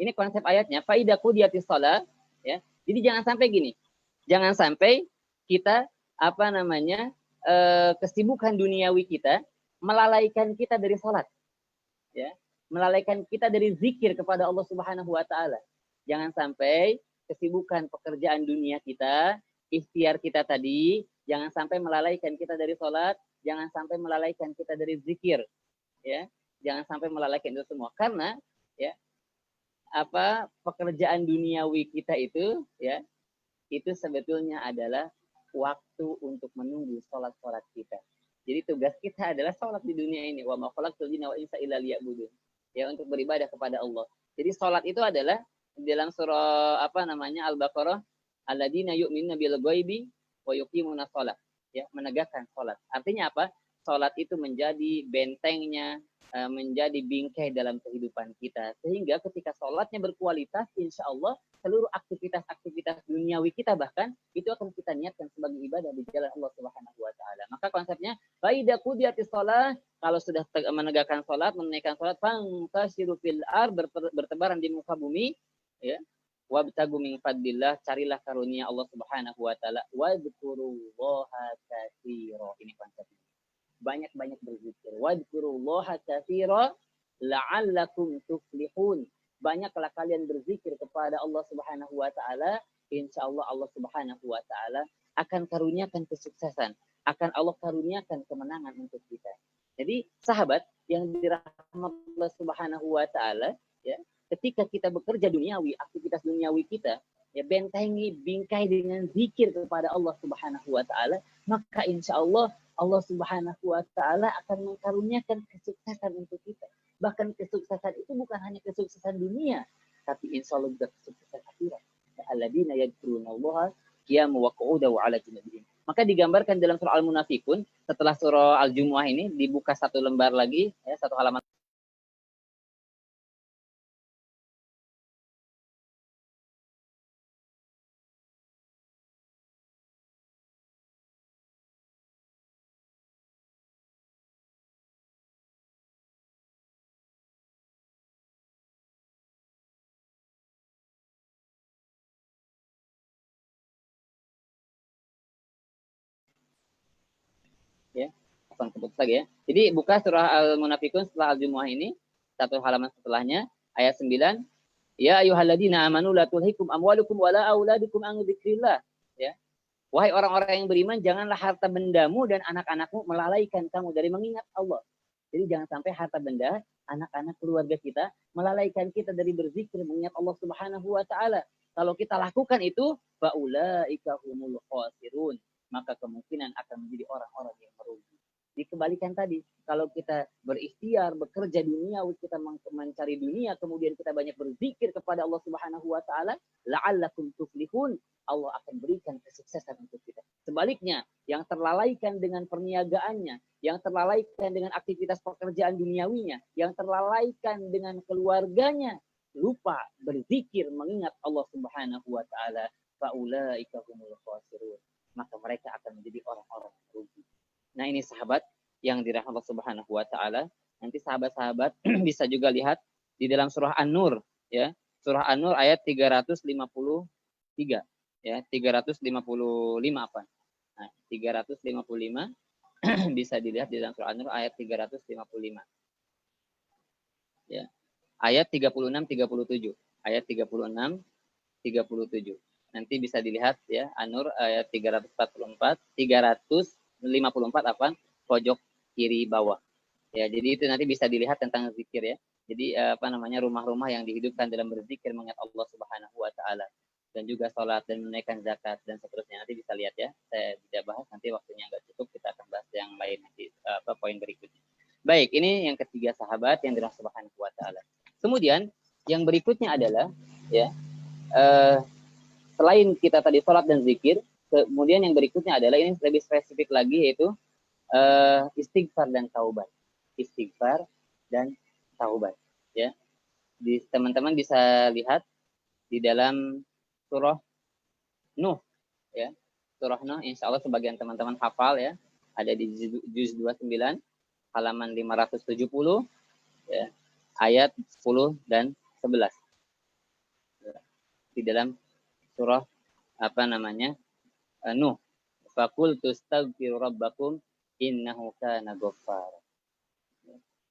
Ini konsep ayatnya, فَإِذَا قُضِيَتِ الصَّلَاةُ, ya. Jadi jangan sampai gini. Jangan sampai kita kesibukan duniawi kita melalaikan kita dari salat, ya, melalaikan kita dari zikir kepada Allah Subhanahu wa taala. Jangan sampai kesibukan pekerjaan dunia kita, ikhtiar kita tadi, jangan sampai melalaikan kita dari salat, jangan sampai melalaikan kita dari zikir, ya. Jangan sampai melalaikan itu semua, karena ya, pekerjaan duniawi kita itu, ya, itu sebetulnya adalah waktu untuk menunggu salat-salat kita. Jadi tugas kita adalah sholat di dunia ini. Wa ma khalaqtul jinna wal insa illa liya'budun. Ya, untuk beribadah kepada Allah. Jadi sholat itu adalah dalam surah Al-Baqarah, alladzina yu'minuna bil ghaibi wa yuqimuna shalah. Ya, menegakkan sholat. Artinya apa? Sholat itu menjadi bentengnya, menjadi bingkai dalam kehidupan kita. Sehingga ketika sholatnya berkualitas, insya Allah seluruh aktivitas duniawi kita bahkan itu akan kita niatkan sebagai ibadah di jalan Allah Subhanahu wa taala. Maka konsepnya faida qudiyatis shalah, kalau sudah menegakkan salat, menunaikan salat, fantasiru fil ard, bertebaran di muka bumi, ya. Wabtagu min fadlillah, carilah karunia Allah Subhanahu wa taala, wadhkurullaha katsira. Ini konsepnya. Banyak-banyak berzikir. Wadhkurullaha katsira la'allakum tuflihun. Banyaklah kalian berzikir kepada Allah Subhanahu wa taala, insyaallah Allah Subhanahu wa taala akan karuniakan kesuksesan, akan Allah karuniakan kemenangan untuk kita. Jadi sahabat yang dirahmati Allah Subhanahu wa taala, ya, ketika kita bekerja duniawi, aktivitas duniawi kita, ya bentengi, bingkai dengan zikir kepada Allah Subhanahu wa taala, maka insya Allah Allah Subhanahu wa taala akan mengkaruniakan kesuksesan untuk kita. Bahkan kesuksesan itu bukan hanya kesuksesan dunia, tapi insya Allah juga kesuksesan akhirat. Alladzina yadhkurunallaha qiyaman wa qu'udan wa 'ala junubihim. Maka digambarkan dalam surah Al-Munafikun, setelah surah Al-Jumu'ah ini dibuka satu lembar lagi, ya, satu halaman. Ya, langsung sebut lagi ya. Jadi buka surah Al-Munafikun setelah Al-Jumu'ah ini, satu halaman setelahnya, ayat 9. Ya ayyuhalladzina amanu la tulhikum amwalukum wala auladukum an dzikrillah. Ya. Wahai orang-orang yang beriman, janganlah harta bendamu dan anak-anakmu melalaikan kamu dari mengingat Allah. Jadi jangan sampai harta benda, anak-anak keluarga kita melalaikan kita dari berzikir mengingat Allah Subhanahu wa taala. Kalau kita lakukan itu, faulaika humul khasirun, maka kemungkinan akan menjadi orang-orang yang merugi. Dikembalikan tadi, kalau kita berikhtiar, bekerja duniawi, kita mencari dunia, kemudian kita banyak berzikir kepada Allah Subhanahu wa taala, la'allakum tuflihun, Allah akan berikan kesuksesan untuk kita. Sebaliknya, yang terlalaikan dengan perniagaannya, yang terlalaikan dengan aktivitas pekerjaan duniawinya, yang terlalaikan dengan keluarganya, lupa berzikir mengingat Allah Subhanahu wa taala, faulaika humul khasirun, maka mereka akan menjadi orang-orang yang rugi. Nah, ini sahabat yang dirahmati Allah Subhanahu wa taala. Nanti sahabat-sahabat bisa juga lihat di dalam surah An-Nur, ya. Surah An-Nur ayat 353, ya, 355 apa? Nah, 355 bisa dilihat di dalam surah An-Nur ayat 355. Ya. Ayat 36 37. Ayat 36 37. Nanti bisa dilihat ya, An-Nur ayat 344, 354 apa? Pojok kiri bawah. Ya, jadi itu nanti bisa dilihat tentang zikir ya. Jadi rumah-rumah yang dihidupkan dalam berzikir mengingat Allah Subhanahu wa taala, dan juga sholat dan menunaikan zakat dan seterusnya. Nanti bisa lihat ya. Saya tidak bahas, nanti waktunya nggak cukup, kita akan bahas yang lain nanti poin berikutnya. Baik, ini yang ketiga sahabat yang dirahmati Subhanahu wa taala. Kemudian yang berikutnya adalah ya selain kita tadi sholat dan zikir, kemudian yang berikutnya adalah ini lebih spesifik lagi, yaitu istighfar dan taubat. Istighfar dan taubat. Ya, teman-teman bisa lihat di dalam surah Nuh. Ya, surah Nuh. Insya Allah sebagian teman-teman hafal ya. Ada di juz 29 halaman 570 ya, ayat 10 dan 11. Di dalam surah Nuh. Faqul tastaghfiru rabbakum innahu kana ghaffara.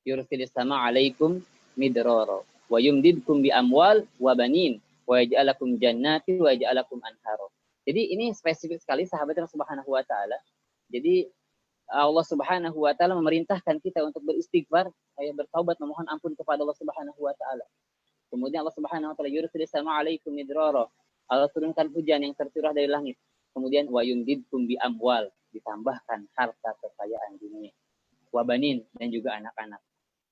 Yursilis sama alaikum midrara wa yumdidkum bi amwal wa banin wa yaj'alakum jannati wa yaj'alakum anhara. Jadi ini spesifik sekali sahabat Allah Subhanahu wa taala. Jadi Allah Subhanahu wa taala memerintahkan kita untuk beristighfar, bertaubat, memohon ampun kepada Allah Subhanahu wa taala. Kemudian Allah Subhanahu wa taala yursilis sama alaikum midrara. Allah turunkan hujan yang tercurah dari langit. Kemudian wa yumdidkum bi amwal, ditambahkan harta kekayaan dunia. Wa banin, dan juga anak-anak.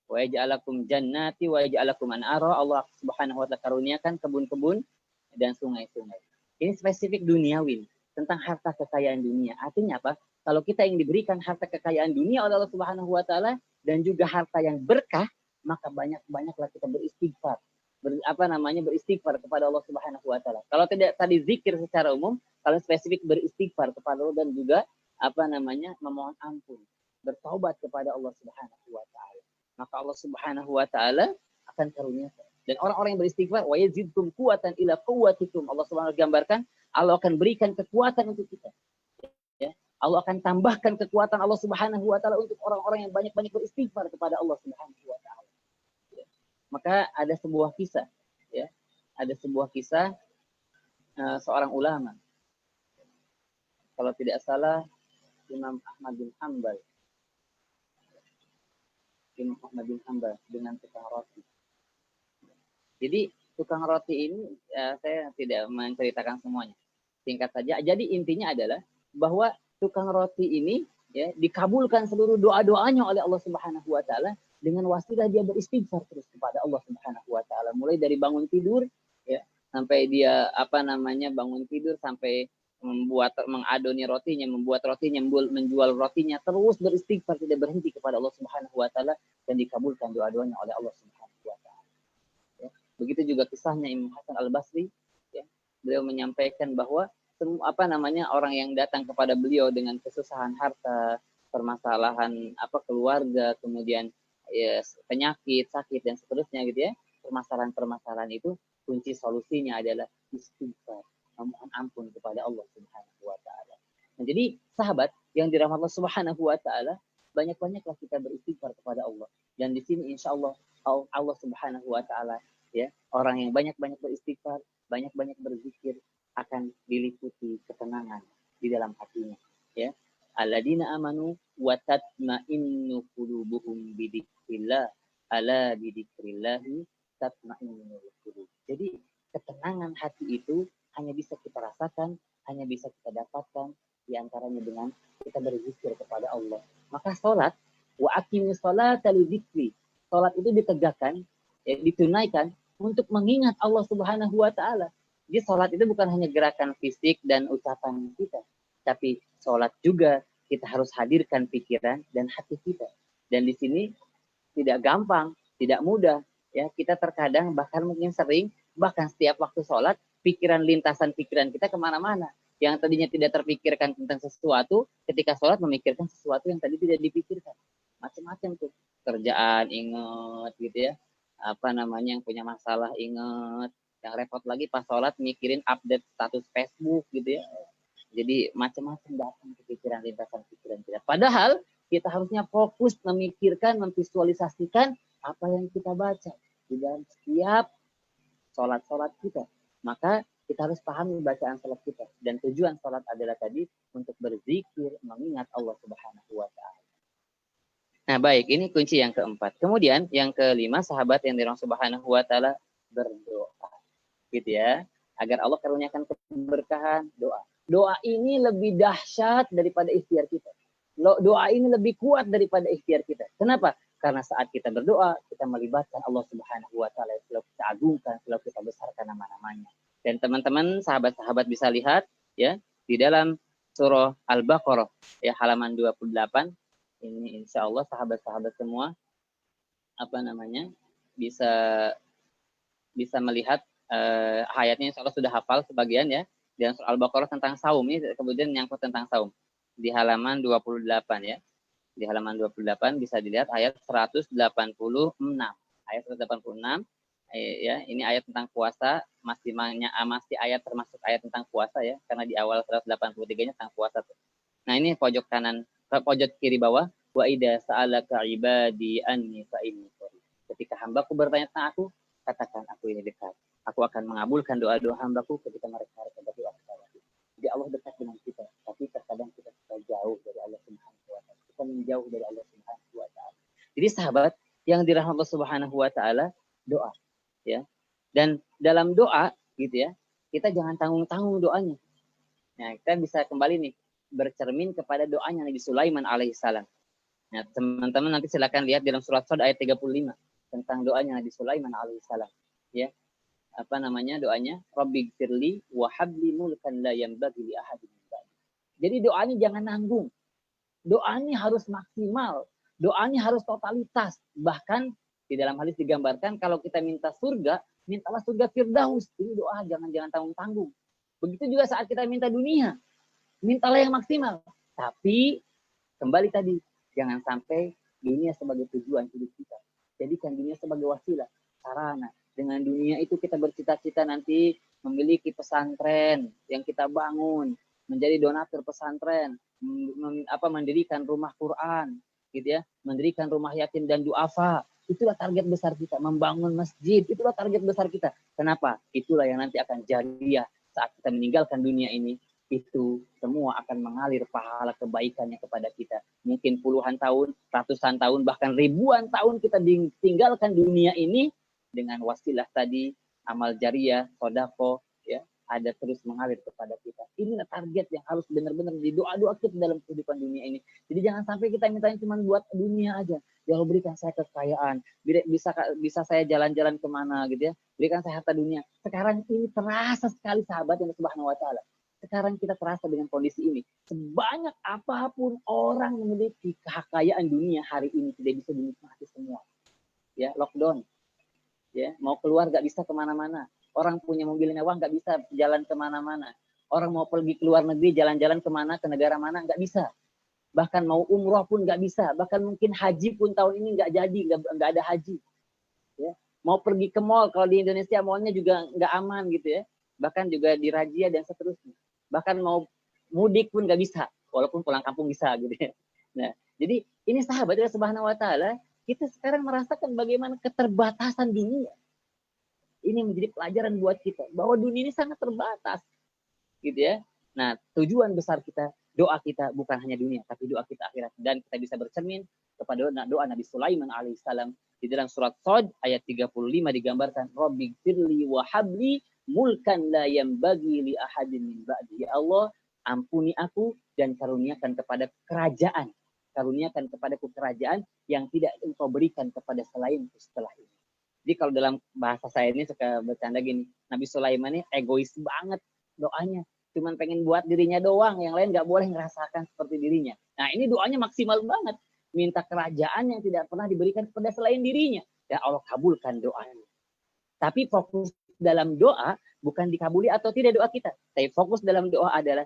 Wa yaj'alakum jannati wa yaj'alakum anhara. Allah Subhanahu wa taala karuniakan kebun-kebun dan sungai-sungai. Ini spesifik duniawi tentang harta kekayaan dunia. Artinya apa? Kalau kita yang diberikan harta kekayaan dunia oleh Allah Subhanahu wa taala dan juga harta yang berkah, maka banyak-banyaklah kita beristighfar. Beristighfar kepada Allah Subhanahu wa taala. Kalau tidak tadi zikir secara umum, kalau spesifik beristighfar kepada Allah dan juga memohon ampun, bertaubat kepada Allah Subhanahu wa taala. Maka Allah Subhanahu wa taala akan karuniakan. Dan orang-orang yang beristighfar, wa yazidkum quwwatan ila quwwatikum. Allah Subhanahu wa taala gambarkan, Allah akan berikan kekuatan untuk kita. Ya. Allah akan tambahkan kekuatan Allah Subhanahu wa taala untuk orang-orang yang banyak-banyak beristighfar kepada Allah Subhanahu wa taala. Ya. Maka ada sebuah kisah, ya. Ada sebuah kisah seorang ulama. kalau tidak salah Imam Ahmad bin Hanbal. Imam Ahmad bin Hanbal dengan tukang roti. Jadi tukang roti ini saya tidak menceritakan semuanya. Singkat saja. Jadi intinya adalah bahwa tukang roti ini ya dikabulkan seluruh doa-doanya oleh Allah Subhanahu wa taala dengan wasilah dia beristighfar terus kepada Allah Subhanahu wa taala, mulai dari bangun tidur ya sampai dia bangun tidur sampai mengadoni rotinya, membuat rotinya, menjual rotinya, terus beristighfar tidak berhenti kepada Allah Subhanahu wa taala dan dikabulkan doa-doanya oleh Allah Subhanahu wa taala. Ya. Begitu juga kisahnya Imam Hasan Al-Basri ya. Beliau menyampaikan bahwa orang yang datang kepada beliau dengan kesusahan harta, permasalahan keluarga, kemudian ya, penyakit, sakit dan seterusnya gitu ya. Permasalahan-permasalahan itu kunci solusinya adalah istighfar, memohon ampun kepada Allah Subhanahu wa taala. Nah, jadi sahabat yang dirahmati Allah Subhanahu wa taala, banyak-banyaklah kita beristighfar kepada Allah. Dan di sini insyaallah Allah Subhanahu wa taala ya, orang yang banyak-banyak beristighfar, banyak-banyak berzikir akan diliputi ketenangan di dalam hatinya ya. Alladzina amanu wa tatma'innu qulubuhum bidzikrillah ala bidzikrillahi tatma'innul qulub. Jadi ketenangan hati itu hanya bisa kita rasakan, hanya bisa kita dapatkan di antaranya dengan kita berzikir kepada Allah. Maka salat, wa aqimis sholata lidzikri. Salat itu ditegakkan, ya, ditunaikan untuk mengingat Allah Subhanahu wa taala. Jadi sholat itu bukan hanya gerakan fisik dan ucapan kita, tapi sholat juga kita harus hadirkan pikiran dan hati kita. Dan di sini tidak gampang, tidak mudah. Ya, kita terkadang bahkan mungkin sering, bahkan setiap waktu sholat, lintasan pikiran kita kemana-mana. Yang tadinya tidak terpikirkan tentang sesuatu, ketika sholat memikirkan sesuatu yang tadi tidak dipikirkan. Macam-macam tuh. Kerjaan ingat gitu ya. Yang punya masalah ingat. Yang repot lagi pas sholat mikirin update status Facebook gitu ya. Jadi macam-macam datang ke pikiran, lintasan pikiran kita. Padahal kita harusnya fokus memikirkan, memvisualisasikan apa yang kita baca di dalam setiap sholat kita. Maka kita harus pahami bacaan sholat kita. Dan tujuan sholat adalah tadi untuk berzikir, mengingat Allah Subhanahu wa ta'ala. Nah baik, ini kunci yang keempat. Kemudian yang kelima, sahabat yang dirahmati Subhanahu wa ta'ala, berdoa. Gitu ya, agar Allah karuniakan keberkahan. Doa ini lebih dahsyat daripada ikhtiar kita. Doa ini lebih kuat daripada ikhtiar kita. Kenapa? Karena saat kita berdoa, kita melibatkan Allah Subhanahu wa taala, selalu kita agungkan, selalu kita besarkan nama-namanya. Dan teman-teman, sahabat-sahabat bisa lihat ya di dalam surah Al-Baqarah ya halaman 28. Ini insya Allah sahabat-sahabat semua bisa melihat ayatnya insya Allah sudah hafal sebagian ya. Dan surah Al-Baqarah tentang saum ini kemudian nyangkut tentang saum. Di halaman 28 ya. Di halaman 28 bisa dilihat ayat 186. Ayat 186 ya, ini ayat tentang puasa, masih ayat termasuk ayat tentang puasa ya, karena di awal 183-nya tentang puasa tuh. Nah, ini pojok kiri bawah, wa idza sa'alaka ibadi anni fa inni qarib. Ketika hambaku bertanya tentang aku, katakan aku ini dekat. Aku akan mengabulkan doa-doa hambaku ketika mereka berdoa kepadaku. Jadi Allah dekat dengan kita, tapi terkadang kita jauh dari Allah Subhanahu wa taala. Kita menjauh dari Allah Subhanahu wa taala. Jadi sahabat yang dirahmati Allah Subhanahu wa taala, doa ya. Dan dalam doa gitu ya, kita jangan tanggung-tanggung doanya. Nah, kita bisa kembali nih bercermin kepada doanya Nabi Sulaiman alaihissalam. Nah, teman-teman nanti silakan lihat dalam surat Shad ayat 35 tentang doanya Nabi Sulaiman alaihissalam. Ya. Doanya? Rabbighfirli wa habli mulkan la yanbaghi li ahadin min ba'di. Jadi doanya jangan nanggung. Doanya harus maksimal. Doanya harus totalitas. Bahkan di dalam hadis digambarkan kalau kita minta surga, mintalah surga Firdaus. Ini doa jangan tanggung-tanggung. Begitu juga saat kita minta dunia, mintalah yang maksimal. Tapi kembali tadi, jangan sampai dunia sebagai tujuan hidup kita. Jadikan dunia sebagai wasilah, sarana. Dengan dunia itu kita bercita-cita nanti memiliki pesantren yang kita bangun, menjadi donatur pesantren, mendirikan rumah Quran, gitu ya, mendirikan rumah yatim dan duafa. Itulah target besar kita, membangun masjid. Itulah target besar kita. Kenapa? Itulah yang nanti akan jariah saat kita meninggalkan dunia ini. itu semua akan mengalir pahala kebaikannya kepada kita. Mungkin puluhan tahun, ratusan tahun, bahkan ribuan tahun kita ditinggalkan dunia ini dengan wasilah tadi, amal jariah, sodako, ya, ada terus mengalir kepada kita. Inilah target yang harus benar-benar di doa-doa kita dalam kehidupan dunia ini. Jadi jangan sampai kita mintanya cuma buat dunia aja. Ya Allah, berikan saya kekayaan, bisa saya jalan-jalan kemana gitu ya. Berikan saya harta dunia. Sekarang ini terasa sekali sahabat yang Subhanahu wa Ta'ala. Sekarang kita terasa dengan kondisi ini. Sebanyak apapun orang memiliki kekayaan dunia hari ini tidak bisa dinikmati semua. Ya, lockdown. Ya, mau keluar nggak bisa kemana-mana. Orang punya mobil mewah nggak bisa jalan kemana-mana. Orang mau pergi ke luar negeri, jalan-jalan kemana, ke negara mana nggak bisa. Bahkan mau umroh pun nggak bisa. Bahkan mungkin haji pun tahun ini nggak jadi, nggak ada haji. Ya. Mau pergi ke mall, kalau di Indonesia mallnya juga nggak aman gitu ya. Bahkan juga dirazia dan seterusnya. Bahkan mau mudik pun nggak bisa, walaupun pulang kampung bisa gitu ya. Nah, jadi ini sahabat Allah Subhanahu wa Ta'ala, kita sekarang merasakan bagaimana keterbatasan dunia. Ini menjadi pelajaran buat kita bahwa dunia ini sangat terbatas, gitu ya. Nah, tujuan besar kita, doa kita bukan hanya dunia, tapi doa kita akhirat, dan kita bisa bercermin kepada doa Nabi Sulaiman alaihissalam di dalam surat Shad ayat 35 digambarkan, Rabbi firli wa habli mulkan la yambagi li ahadin min ba'di. Ya Allah, ampuni aku dan karuniakan kepada kerajaan. Karuniakan kepadaku kerajaan yang tidak engkau berikan kepada selainku setelah ini. Jadi kalau dalam bahasa saya ini suka bercanda gini, Nabi Sulaiman ini egois banget doanya. Cuman pengen buat dirinya doang, yang lain nggak boleh ngerasakan seperti dirinya. Nah ini doanya maksimal banget. Minta kerajaan yang tidak pernah diberikan kepada selain dirinya. Ya Allah kabulkan doanya. Tapi fokus dalam doa bukan dikabuli atau tidak doa kita. Tapi fokus dalam doa adalah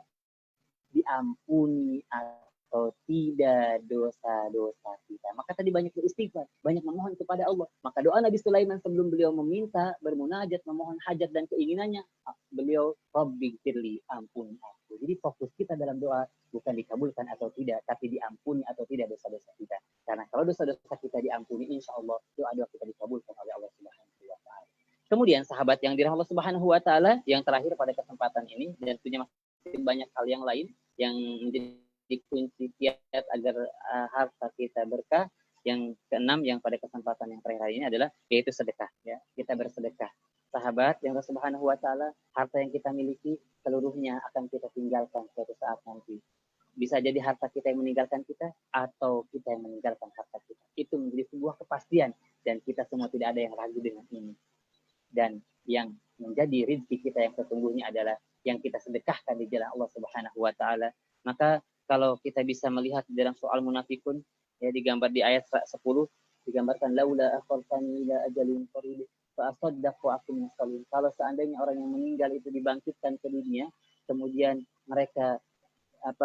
diampuni atau tidak dosa-dosa kita. Maka tadi banyak beristighfar, banyak memohon kepada Allah. Maka doa Nabi Sulaiman sebelum beliau meminta, bermunajat, memohon hajat dan keinginannya, beliau Rabbi firli, ampuni aku. Jadi fokus kita dalam doa bukan dikabulkan atau tidak, tapi diampuni atau tidak dosa-dosa kita. Karena kalau dosa-dosa kita diampuni, insya Allah doa-doa kita dikabulkan oleh Allah Subhanahu wa Ta'ala. Kemudian sahabat yang dirahmati Allah Subhanahu wa Ta'ala, yang terakhir pada kesempatan ini, dan punya masih banyak hal yang lain yang menjadi kunci kiat agar harta kita berkah. Yang keenam yang pada kesempatan yang terakhir ini adalah yaitu sedekah, ya. Kita bersedekah. Sahabat yang Allah Subhanahu wa Ta'ala, harta yang kita miliki seluruhnya akan kita tinggalkan suatu saat nanti. Bisa jadi harta kita yang meninggalkan kita atau kita yang meninggalkan harta kita. Itu menjadi sebuah kepastian dan kita semua tidak ada yang ragu dengan ini. Dan yang menjadi rezeki kita yang sesungguhnya adalah yang kita sedekahkan di jalan Allah Subhanahu wa Ta'ala. Maka kalau kita bisa melihat di dalam soal munafikun, ya digambar di ayat 10, digambarkan laula akhartani ila ajalin qarib fa asaddaq wa akun musallin. Kalau seandainya orang yang meninggal itu dibangkitkan ke dunia, kemudian mereka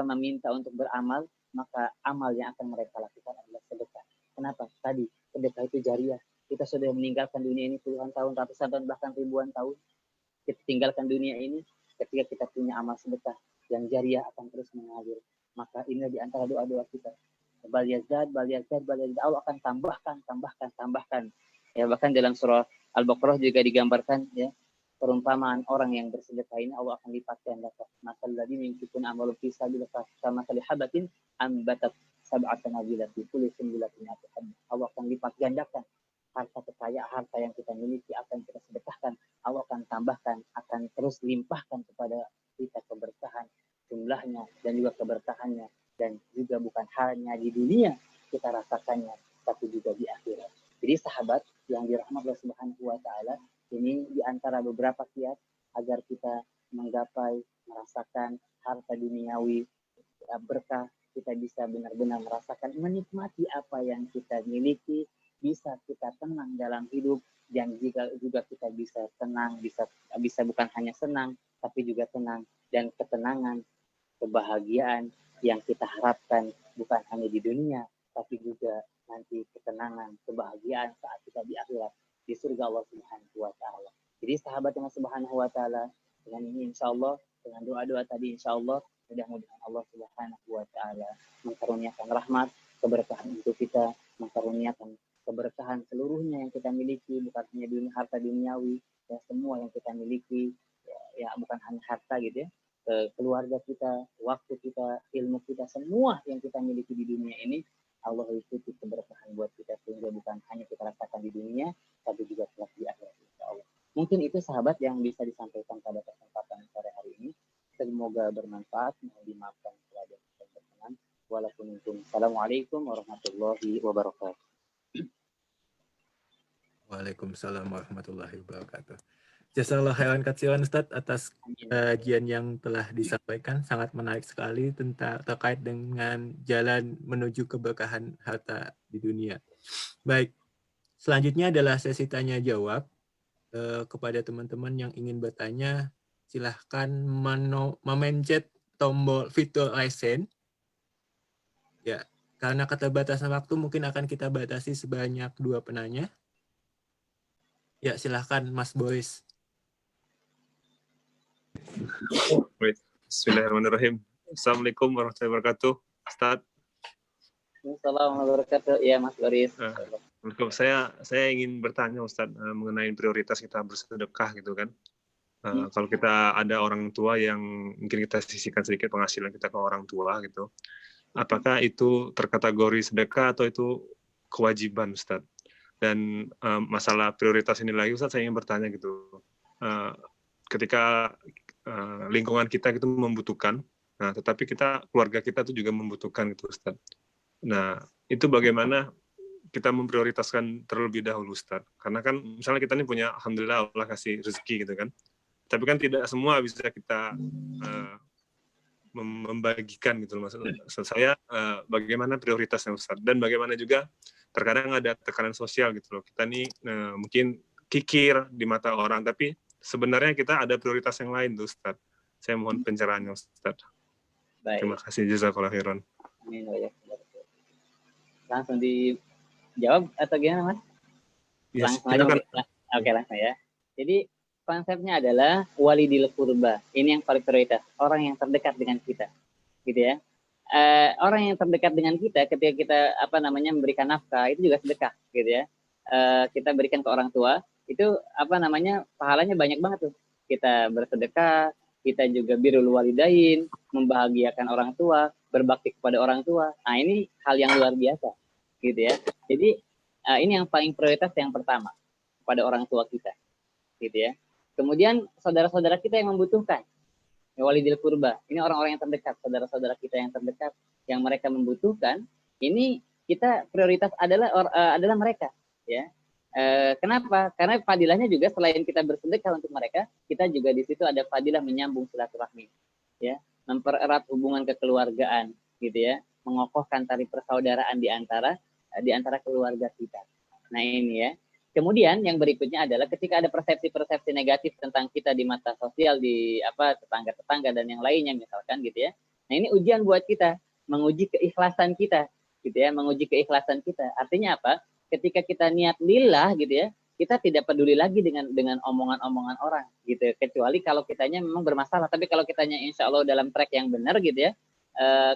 meminta untuk beramal, maka amal yang akan mereka lakukan adalah sedekah. Kenapa? Tadi sedekah itu jariah. Kita sudah meninggalkan dunia ini puluhan tahun, ratusan tahun, bahkan ribuan tahun. Kita tinggalkan dunia ini ketika kita punya amal sedekah yang jariah akan terus mengalir. Maka ini di antara doa-doa kita. Bal yazad, bal yazad, bal yazad. Allah akan tambahkan. Ya, bahkan dalam surah Al-Baqarah juga digambarkan, ya, perumpamaan orang yang bersedekah ini Allah akan lipat gandakan. Masal ladzi yunfiqun amalu fi sabilillah kama sali habatin ambatat sab'atan nabila fi kulli sunbulatin mi'atu habah. Allah akan lipat gandakan harta kekayaan, harta yang kita miliki akan kita sedekahkan, Allah akan tambahkan, akan terus limpahkan kepada kita keberkahan jumlahnya dan juga keberkahannya, dan juga bukan hanya di dunia kita rasakannya, tapi juga di akhirat. Jadi sahabat yang dirahmati Allah Subhanahu wa Ta'ala, ini di antara beberapa kiat agar kita menggapai, merasakan harta duniawi berkah, kita bisa benar-benar merasakan, menikmati apa yang kita miliki, bisa kita tenang dalam hidup, dan juga kita bisa tenang, bisa bukan hanya senang, tapi juga tenang, dan ketenangan, kebahagiaan yang kita harapkan bukan hanya di dunia, tapi juga nanti ketenangan, kebahagiaan saat kita di akhirat, di surga Allah Subhanahu wa Ta'ala. Jadi sahabat yang Subhanahu wa Ta'ala, dengan ini insya Allah, dengan doa-doa tadi insya Allah, mudah-mudahan Allah Subhanahu wa Ta'ala mengkaruniakan rahmat, keberkahan untuk kita, mengkaruniakan keberkahan seluruhnya yang kita miliki, bukan hanya dunia, harta duniawi, ya semua yang kita miliki, ya bukan hanya harta gitu ya, keluarga kita, semua yang kita miliki di dunia ini, Allah itu keberkahan buat kita, sehingga bukan hanya kita rasakan di dunia, tapi juga kelak di akhirat, insya Allah. Mungkin itu sahabat yang bisa disampaikan pada kesempatan sore hari ini. Semoga bermanfaat, mohon dimaafkan kalau ada yang berkenan. Assalamualaikum warahmatullahi wabarakatuh. Waalaikumsalam warahmatullahi wabarakatuh. Jazakallah khairan katsiran Ustadz atas kajian yang telah disampaikan, sangat menarik sekali terkait dengan jalan menuju keberkahan harta di dunia. Baik, selanjutnya adalah sesi tanya jawab. Kepada teman-teman yang ingin bertanya, silahkan memencet tombol fitur raise hand. Ya, karena keterbatasan waktu mungkin akan kita batasi sebanyak 2 penanya. Ya, silahkan Mas Boris. Bismillahirrahmanirrahim. Assalamualaikum warahmatullahi wabarakatuh. Ustaz. Assalamualaikum warahmatullahi wabarakatuh. Ya, Mas Boris. Saya ingin bertanya Ustaz mengenai prioritas kita bersedekah gitu kan. Kalau kita ada orang tua yang mungkin kita sisihkan sedikit penghasilan kita ke orang tua gitu. Apakah itu terkategori sedekah atau itu kewajiban Ustaz? Dan masalah prioritas ini lagi Ustaz, saya ingin bertanya gitu. Ketika lingkungan kita gitu membutuhkan, nah tetapi keluarga kita tuh juga membutuhkan gitu Ustaz. Nah, itu bagaimana kita memprioritaskan terlebih dahulu Ustaz? Karena kan misalnya kita ini punya, alhamdulillah Allah kasih rezeki gitu kan. Tapi kan tidak semua bisa kita membagikan gitu maksud saya. Bagaimana prioritasnya Ustaz? Dan bagaimana juga terkadang ada tekanan sosial gitu loh. Kita nih mungkin kikir di mata orang, tapi sebenarnya kita ada prioritas yang lain tuh Ustaz. Saya mohon pencerahannya Ustaz. Baik. Terima kasih, jazakallahu khairan. Amin. Langsung dijawab atau gimana Mas? Langsung aja. Oke, langsung ya. Jadi konsepnya adalah walidil qurba. Ini yang paling prioritas, orang yang terdekat dengan kita. Gitu ya. Orang yang terdekat dengan kita ketika kita memberikan nafkah itu juga sedekah gitu ya. Kita berikan ke orang tua itu pahalanya banyak banget tuh. Kita bersedekah, kita juga birrul walidain, membahagiakan orang tua, berbakti kepada orang tua. Nah, ini hal yang luar biasa gitu ya. Jadi ini yang paling prioritas yang pertama pada orang tua kita gitu ya. Kemudian saudara-saudara kita yang membutuhkan, walidil qurba, ini orang-orang yang terdekat, saudara-saudara kita yang terdekat yang mereka membutuhkan, ini kita prioritas adalah mereka ya. Kenapa? Karena fadilahnya juga selain kita bersedekah untuk mereka, kita juga di situ ada fadilah menyambung silaturahmi, ya, mempererat hubungan kekeluargaan, gitu ya, mengokohkan tali persaudaraan di antara keluarga kita. Nah ini ya. Kemudian yang berikutnya adalah ketika ada persepsi-persepsi negatif tentang kita di mata sosial, di tetangga-tetangga dan yang lainnya misalkan gitu ya. Nah ini ujian buat kita, menguji keikhlasan kita, gitu ya, menguji keikhlasan kita. Artinya apa? Ketika kita niat lillah gitu ya, kita tidak peduli lagi dengan omongan-omongan orang gitu, kecuali kalau kitanya memang bermasalah. Tapi kalau kitanya insya Allah dalam track yang benar gitu ya,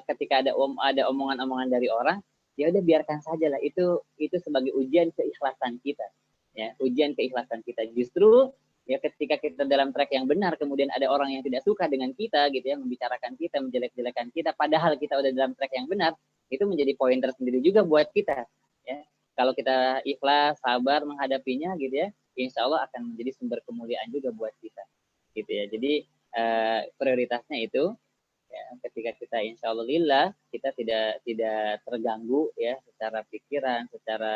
ketika ada omongan-omongan dari orang, ya udah biarkan saja lah, itu sebagai ujian keikhlasan kita ya, ujian keikhlasan kita. Justru ya ketika kita dalam track yang benar, kemudian ada orang yang tidak suka dengan kita gitu ya, membicarakan kita, menjelek-jelekan kita, padahal kita udah dalam track yang benar, itu menjadi poin tersendiri juga buat kita ya. Kalau kita ikhlas, sabar menghadapinya gitu ya, insya Allah akan menjadi sumber kemuliaan juga buat kita gitu ya. Jadi prioritasnya itu ya, ketika kita insya Allah lillah, kita tidak terganggu ya secara pikiran, secara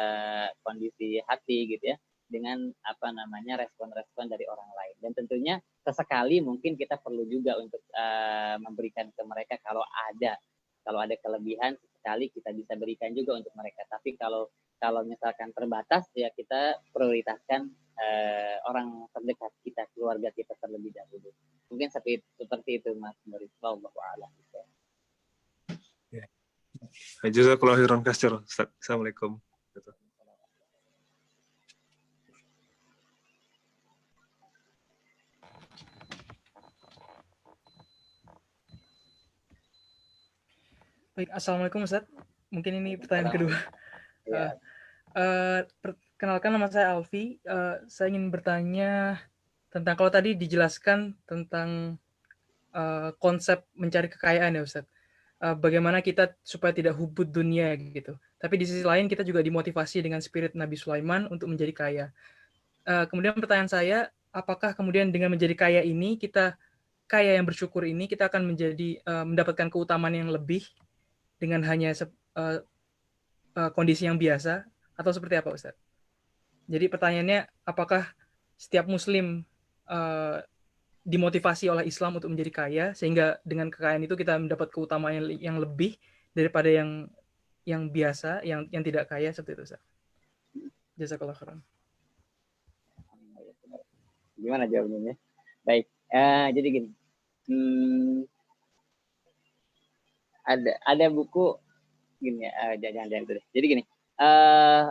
kondisi hati gitu ya, dengan respon-respon dari orang lain. Dan tentunya sesekali mungkin kita perlu juga untuk memberikan ke mereka kalau ada kelebihan, sekali kita bisa berikan juga untuk mereka. Tapi kalau misalkan terbatas ya kita prioritaskan orang terdekat kita, keluarga kita terlebih dahulu. Mungkin seperti itu Mas Boris. Wallahu a'lam. Jazakallahu khairan katsir. Assalamualaikum. Baik, Assalamualaikum Ustaz. Mungkin ini pertanyaan kedua. Ya. Perkenalkan, nama saya Alfi. Saya ingin bertanya tentang, kalau tadi dijelaskan tentang konsep mencari kekayaan ya Ustaz. bagaimana kita supaya tidak hubud dunia gitu. Tapi di sisi lain kita juga dimotivasi dengan spirit Nabi Sulaiman untuk menjadi kaya. Kemudian pertanyaan saya, apakah kemudian dengan menjadi kaya ini, kita kaya yang bersyukur ini, kita akan menjadi mendapatkan keutamaan yang lebih dengan hanya kondisi yang biasa, atau seperti apa, Ustaz? Jadi pertanyaannya, apakah setiap Muslim dimotivasi oleh Islam untuk menjadi kaya, sehingga dengan kekayaan itu kita mendapat keutamaan yang lebih daripada yang biasa, yang tidak kaya, seperti itu, Ustaz. Jazakallah khairan. Gimana jawabannya? Baik, jadi gini, ada buku gini ya, jangan itu deh. Jadi gini,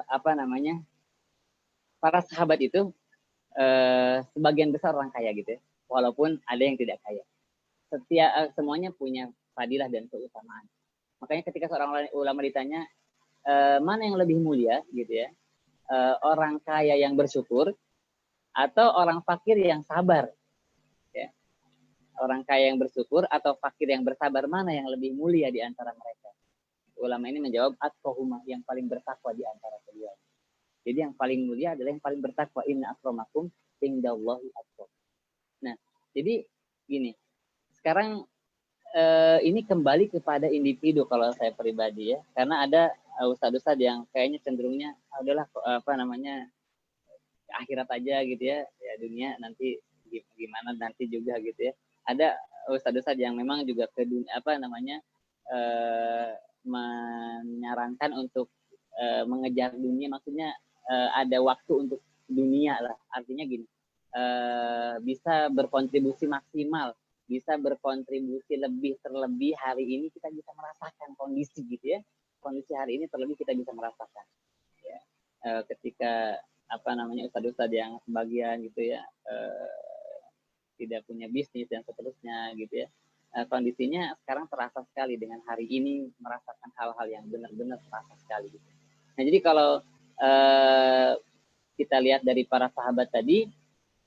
apa namanya, para sahabat itu sebagian besar orang kaya gitu ya, walaupun ada yang tidak kaya. Semuanya punya fadilah dan keutamaan. Makanya ketika seorang ulama ditanya mana yang lebih mulia gitu ya, orang kaya yang bersyukur atau orang fakir yang sabar, ya. Orang kaya yang bersyukur atau fakir yang bersabar, mana yang lebih mulia di antara mereka? Ulama ini menjawab at-taqwa, yang paling bertakwa di antara keduanya. Jadi yang paling mulia adalah yang paling bertakwa. Inna akramakum indallahi atqakum. Nah, jadi gini, sekarang ini kembali kepada individu kalau saya pribadi ya, karena ada ustadz-ustadz yang kayaknya cenderungnya adalah apa namanya, akhirat aja gitu ya, ya dunia nanti gimana nanti juga gitu ya. Ada ustadz-ustadz yang memang juga ke dunia, apa namanya, menyarankan untuk mengejar dunia, maksudnya ada waktu untuk dunia lah, artinya gini, bisa berkontribusi maksimal, bisa berkontribusi terlebih hari ini kita bisa merasakan kondisi gitu ya, kondisi hari ini terlebih kita bisa merasakan ya. Ketika apa namanya, ustadz-ustadz yang sebagian gitu ya tidak punya bisnis dan seterusnya gitu ya, kondisinya sekarang terasa sekali dengan hari ini, merasakan hal-hal yang benar-benar terasa sekali gitu. Nah jadi kalau kita lihat dari para sahabat tadi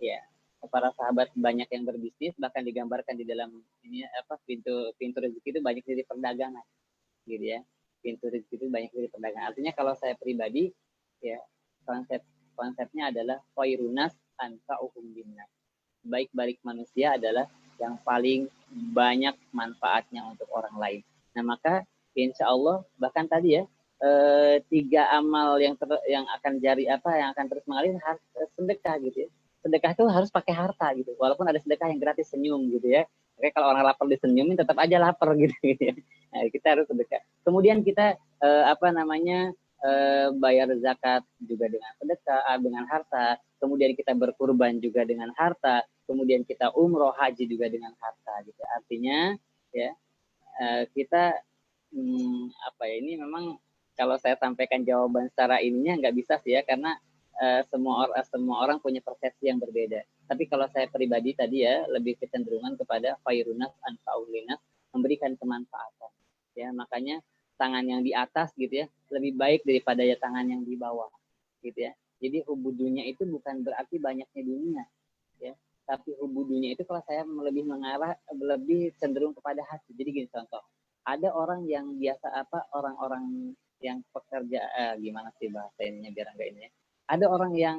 ya, para sahabat banyak yang berbisnis, bahkan digambarkan di dalam ini apa, pintu rezeki itu banyak dari perdagangan gitu ya, pintu rezeki itu banyak dari perdagangan. Artinya kalau saya pribadi ya, konsepnya adalah khairunas anfa'uhum linnas, baik-baik manusia adalah yang paling banyak manfaatnya untuk orang lain. Nah maka insya Allah bahkan tadi ya, 3 amal yang akan yang akan terus mengalir, sedekah gitu ya. Sedekah itu harus pakai harta gitu, walaupun ada sedekah yang gratis, senyum gitu ya. Oke, kalau orang lapar disenyumin tetap aja lapar gitu ya. Nah, kita harus sedekah. Kemudian kita apa namanya, bayar zakat juga dengan sedekah, dengan harta. Kemudian kita berkurban juga dengan harta. Kemudian kita umroh haji juga dengan harta gitu. Artinya ya, kita apa ya, ini memang kalau saya sampaikan jawaban secara ininya nggak bisa sih ya, karena semua orang punya persepsi yang berbeda. Tapi kalau saya pribadi tadi ya, lebih kecenderungan kepada khairunas anfa'uhum linnas, memberikan kemanfaatan. Ya, makanya tangan yang di atas gitu ya, lebih baik daripada ya tangan yang di bawah gitu ya. Jadi hubudunya itu bukan berarti banyaknya dunia ya, tapi hubudunya itu kalau saya lebih mengarah, lebih cenderung kepada hati. Jadi gini contoh, ada orang yang biasa apa, orang-orang yang pekerja, gimana sih bahasa ininya biar enggak ini ya. Ada orang yang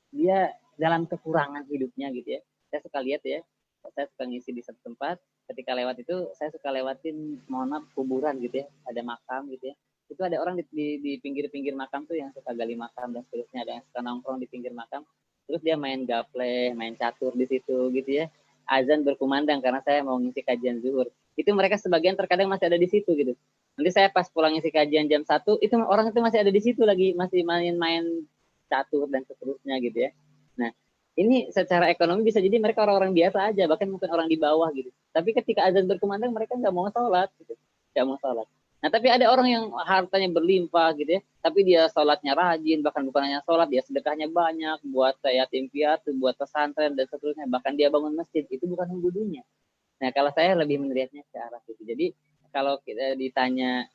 dia dalam kekurangan hidupnya gitu ya. Saya suka lihat ya, saya suka ngisi di satu tempat, ketika lewat itu saya suka lewatin, mohon maaf, kuburan gitu ya, ada makam gitu ya. Itu ada orang di pinggir-pinggir makam tuh yang suka gali makam dan seterusnya, ada yang suka nongkrong di pinggir makam. Terus dia main gaple, main catur di situ gitu ya. Azan berkumandang karena saya mau ngisi kajian zuhur. Itu mereka sebagian terkadang masih ada di situ gitu. Nanti saya pas pulang ngisi kajian jam 1, itu orang itu masih ada di situ lagi, masih main-main catur dan seterusnya gitu ya. Nah, ini secara ekonomi bisa jadi mereka orang-orang biasa aja, bahkan mungkin orang di bawah gitu. Tapi ketika azan berkumandang mereka nggak mau sholat gitu, nggak mau sholat. Nah, tapi ada orang yang hartanya berlimpah gitu ya, tapi dia sholatnya rajin, bahkan bukan hanya sholat, dia sedekahnya banyak, buat yatim piatu, buat pesantren dan seterusnya, bahkan dia bangun masjid, itu bukan hubudunya. Nah, kalau saya lebih melihatnya ke arah itu. Jadi kalau kita ditanya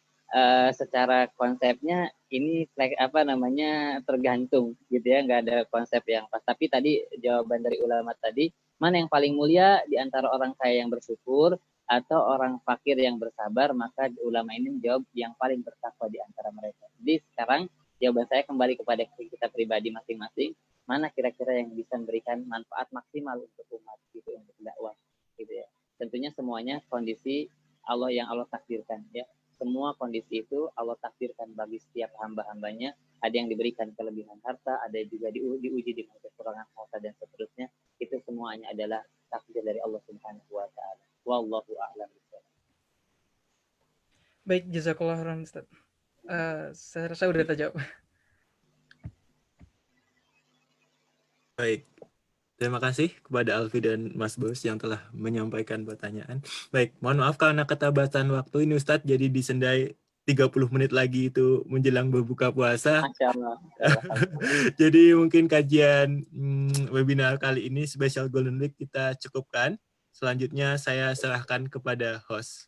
secara konsepnya ini apa namanya, tergantung gitu ya, nggak ada konsep yang pas. Tapi tadi jawaban dari ulama tadi, mana yang paling mulia di antara orang kaya yang bersyukur atau orang fakir yang bersabar? Maka ulama ini menjawab yang paling bertakwa di antara mereka. Jadi sekarang jawaban saya kembali kepada kita pribadi masing-masing. Mana kira-kira yang bisa memberikan manfaat maksimal untuk umat gitu, untuk dakwah gitu ya. Tentunya semuanya kondisi yang Allah takdirkan ya. Semua kondisi itu Allah takdirkan bagi setiap hamba-hambanya. Ada yang diberikan kelebihan harta, ada juga diuji dengan kekurangan harta dan seterusnya. Itu semuanya adalah takdir dari Allah Subhanahu wa taala. Wallahu a'lam bishawab. Baik, jazakallah khairan Ustaz. Saya rasa udah terjawab. Baik. Terima kasih kepada Alfi dan Mas Bos yang telah menyampaikan pertanyaan. Baik, mohon maaf karena keterbatasan waktu ini Ustadz, jadi disendai 30 menit lagi itu menjelang berbuka puasa. Masya Allah. Jadi mungkin kajian webinar kali ini spesial Golden Week kita cukupkan. Selanjutnya saya serahkan kepada host.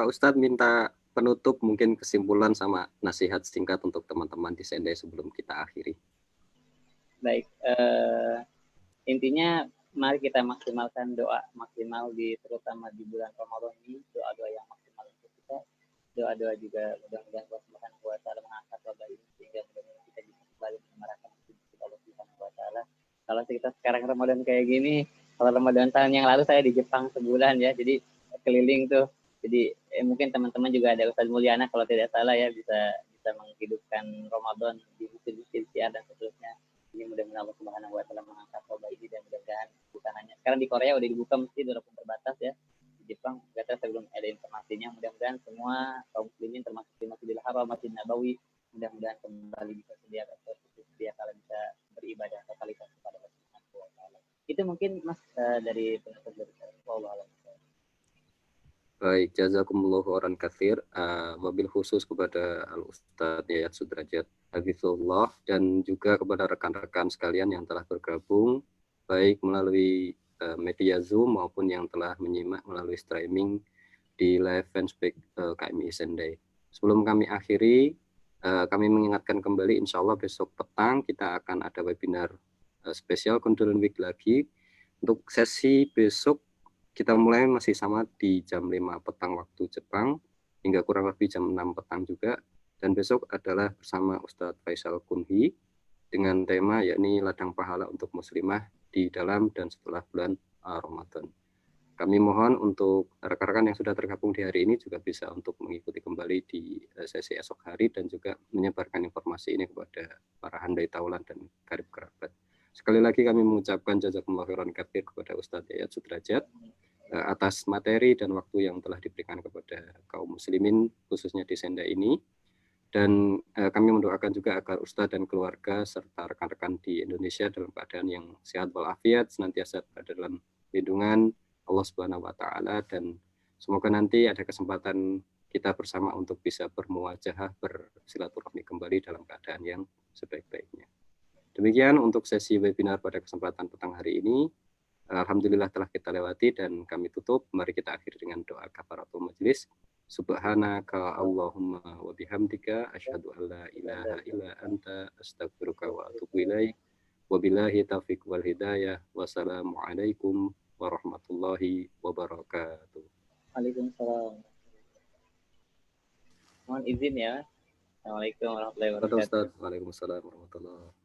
Ustadz minta penutup mungkin kesimpulan sama nasihat singkat untuk teman-teman di Sendai sebelum kita akhiri. Baik, intinya mari kita maksimalkan doa maksimal terutama di bulan Ramadan ini, doa-doa yang maksimal untuk kita, doa-doa juga mudah-mudahan Allah Subhanahu wa taala mengangkat wabah ini sehingga mudah-mudahan kita bisa kembali menyemarakan masjid Allah Subhanahu wa taala. Kalau kita sekarang Ramadan kayak gini, kalau Ramadan tahun yang lalu saya di Jepang sebulan ya, jadi keliling tuh. Jadi mungkin teman-teman juga ada Ustadz Mulyana kalau tidak salah ya, bisa menghidupkan Ramadan di masjid-masjid Syiar dan seterusnya. Ini mudah-mudahan Allah Subhanahu wa taala mengangkat wabah ini dan mudah-mudahan bukan hanya sekarang di Korea udah dibuka masjid walaupun terbatas ya. Di Jepang kata saya belum ada informasinya. Mudah-mudahan semua kaum muslimin termasuk di Masjidil Haram, Masjid Nabawi mudah-mudahan kembali bisa sedia kala bisa beribadah totalitas kepada Allah Subhanahu wa taala. Itu mungkin Mas dari penutup dari saya. Wallahu a'lam. Baik, jazakumullahu khairan katsir. Wabil khusus kepada Al-Ustadz Yayat Sudrajat Hafizullah dan juga kepada rekan-rekan sekalian yang telah bergabung baik melalui media Zoom maupun yang telah menyimak melalui streaming di live fanspage KMI Sendai. Sebelum kami akhiri, kami mengingatkan kembali insya Allah besok petang kita akan ada webinar spesial Golden Week lagi. Untuk sesi besok kita mulai masih sama di jam 5 petang waktu Jepang hingga kurang lebih jam 6 petang juga. Dan besok adalah bersama Ustadz Faisal Kunhi dengan tema yakni ladang pahala untuk muslimah di dalam dan setelah bulan Ramadan. Kami mohon untuk rekan-rekan yang sudah tergabung di hari ini juga bisa untuk mengikuti kembali di sesi esok hari dan juga menyebarkan informasi ini kepada para handai taulan dan karib kerabat. Sekali lagi kami mengucapkan jazakumullah khairan katsir kepada Ustadz Yayat Sudrajat atas materi dan waktu yang telah diberikan kepada kaum muslimin khususnya di Sendai ini, dan kami mendoakan juga agar Ustadz dan keluarga serta rekan-rekan di Indonesia dalam keadaan yang sehat walafiat, senantiasa berada dalam lindungan Allah Subhanahu wa taala, dan semoga nanti ada kesempatan kita bersama untuk bisa bermuwajahah, bersilaturahmi kembali dalam keadaan yang sebaik-baiknya. Demikian untuk sesi webinar pada kesempatan petang hari ini. Alhamdulillah telah kita lewati dan kami tutup. Mari kita akhiri dengan doa kafaratul majlis. Subhanaka Allahumma wa bihamdika asyhadu an la ilaha illa anta astaghfiruka wa atubu ilaik. Wabillahi taufiq wal hidayah. Wassalamualaikum warahmatullahi wabarakatuh. Waalaikumsalam. Mohon izin ya. Assalamualaikum warahmatullahi wabarakatuh. Waalaikumsalam warahmatullahi wabarakatuh.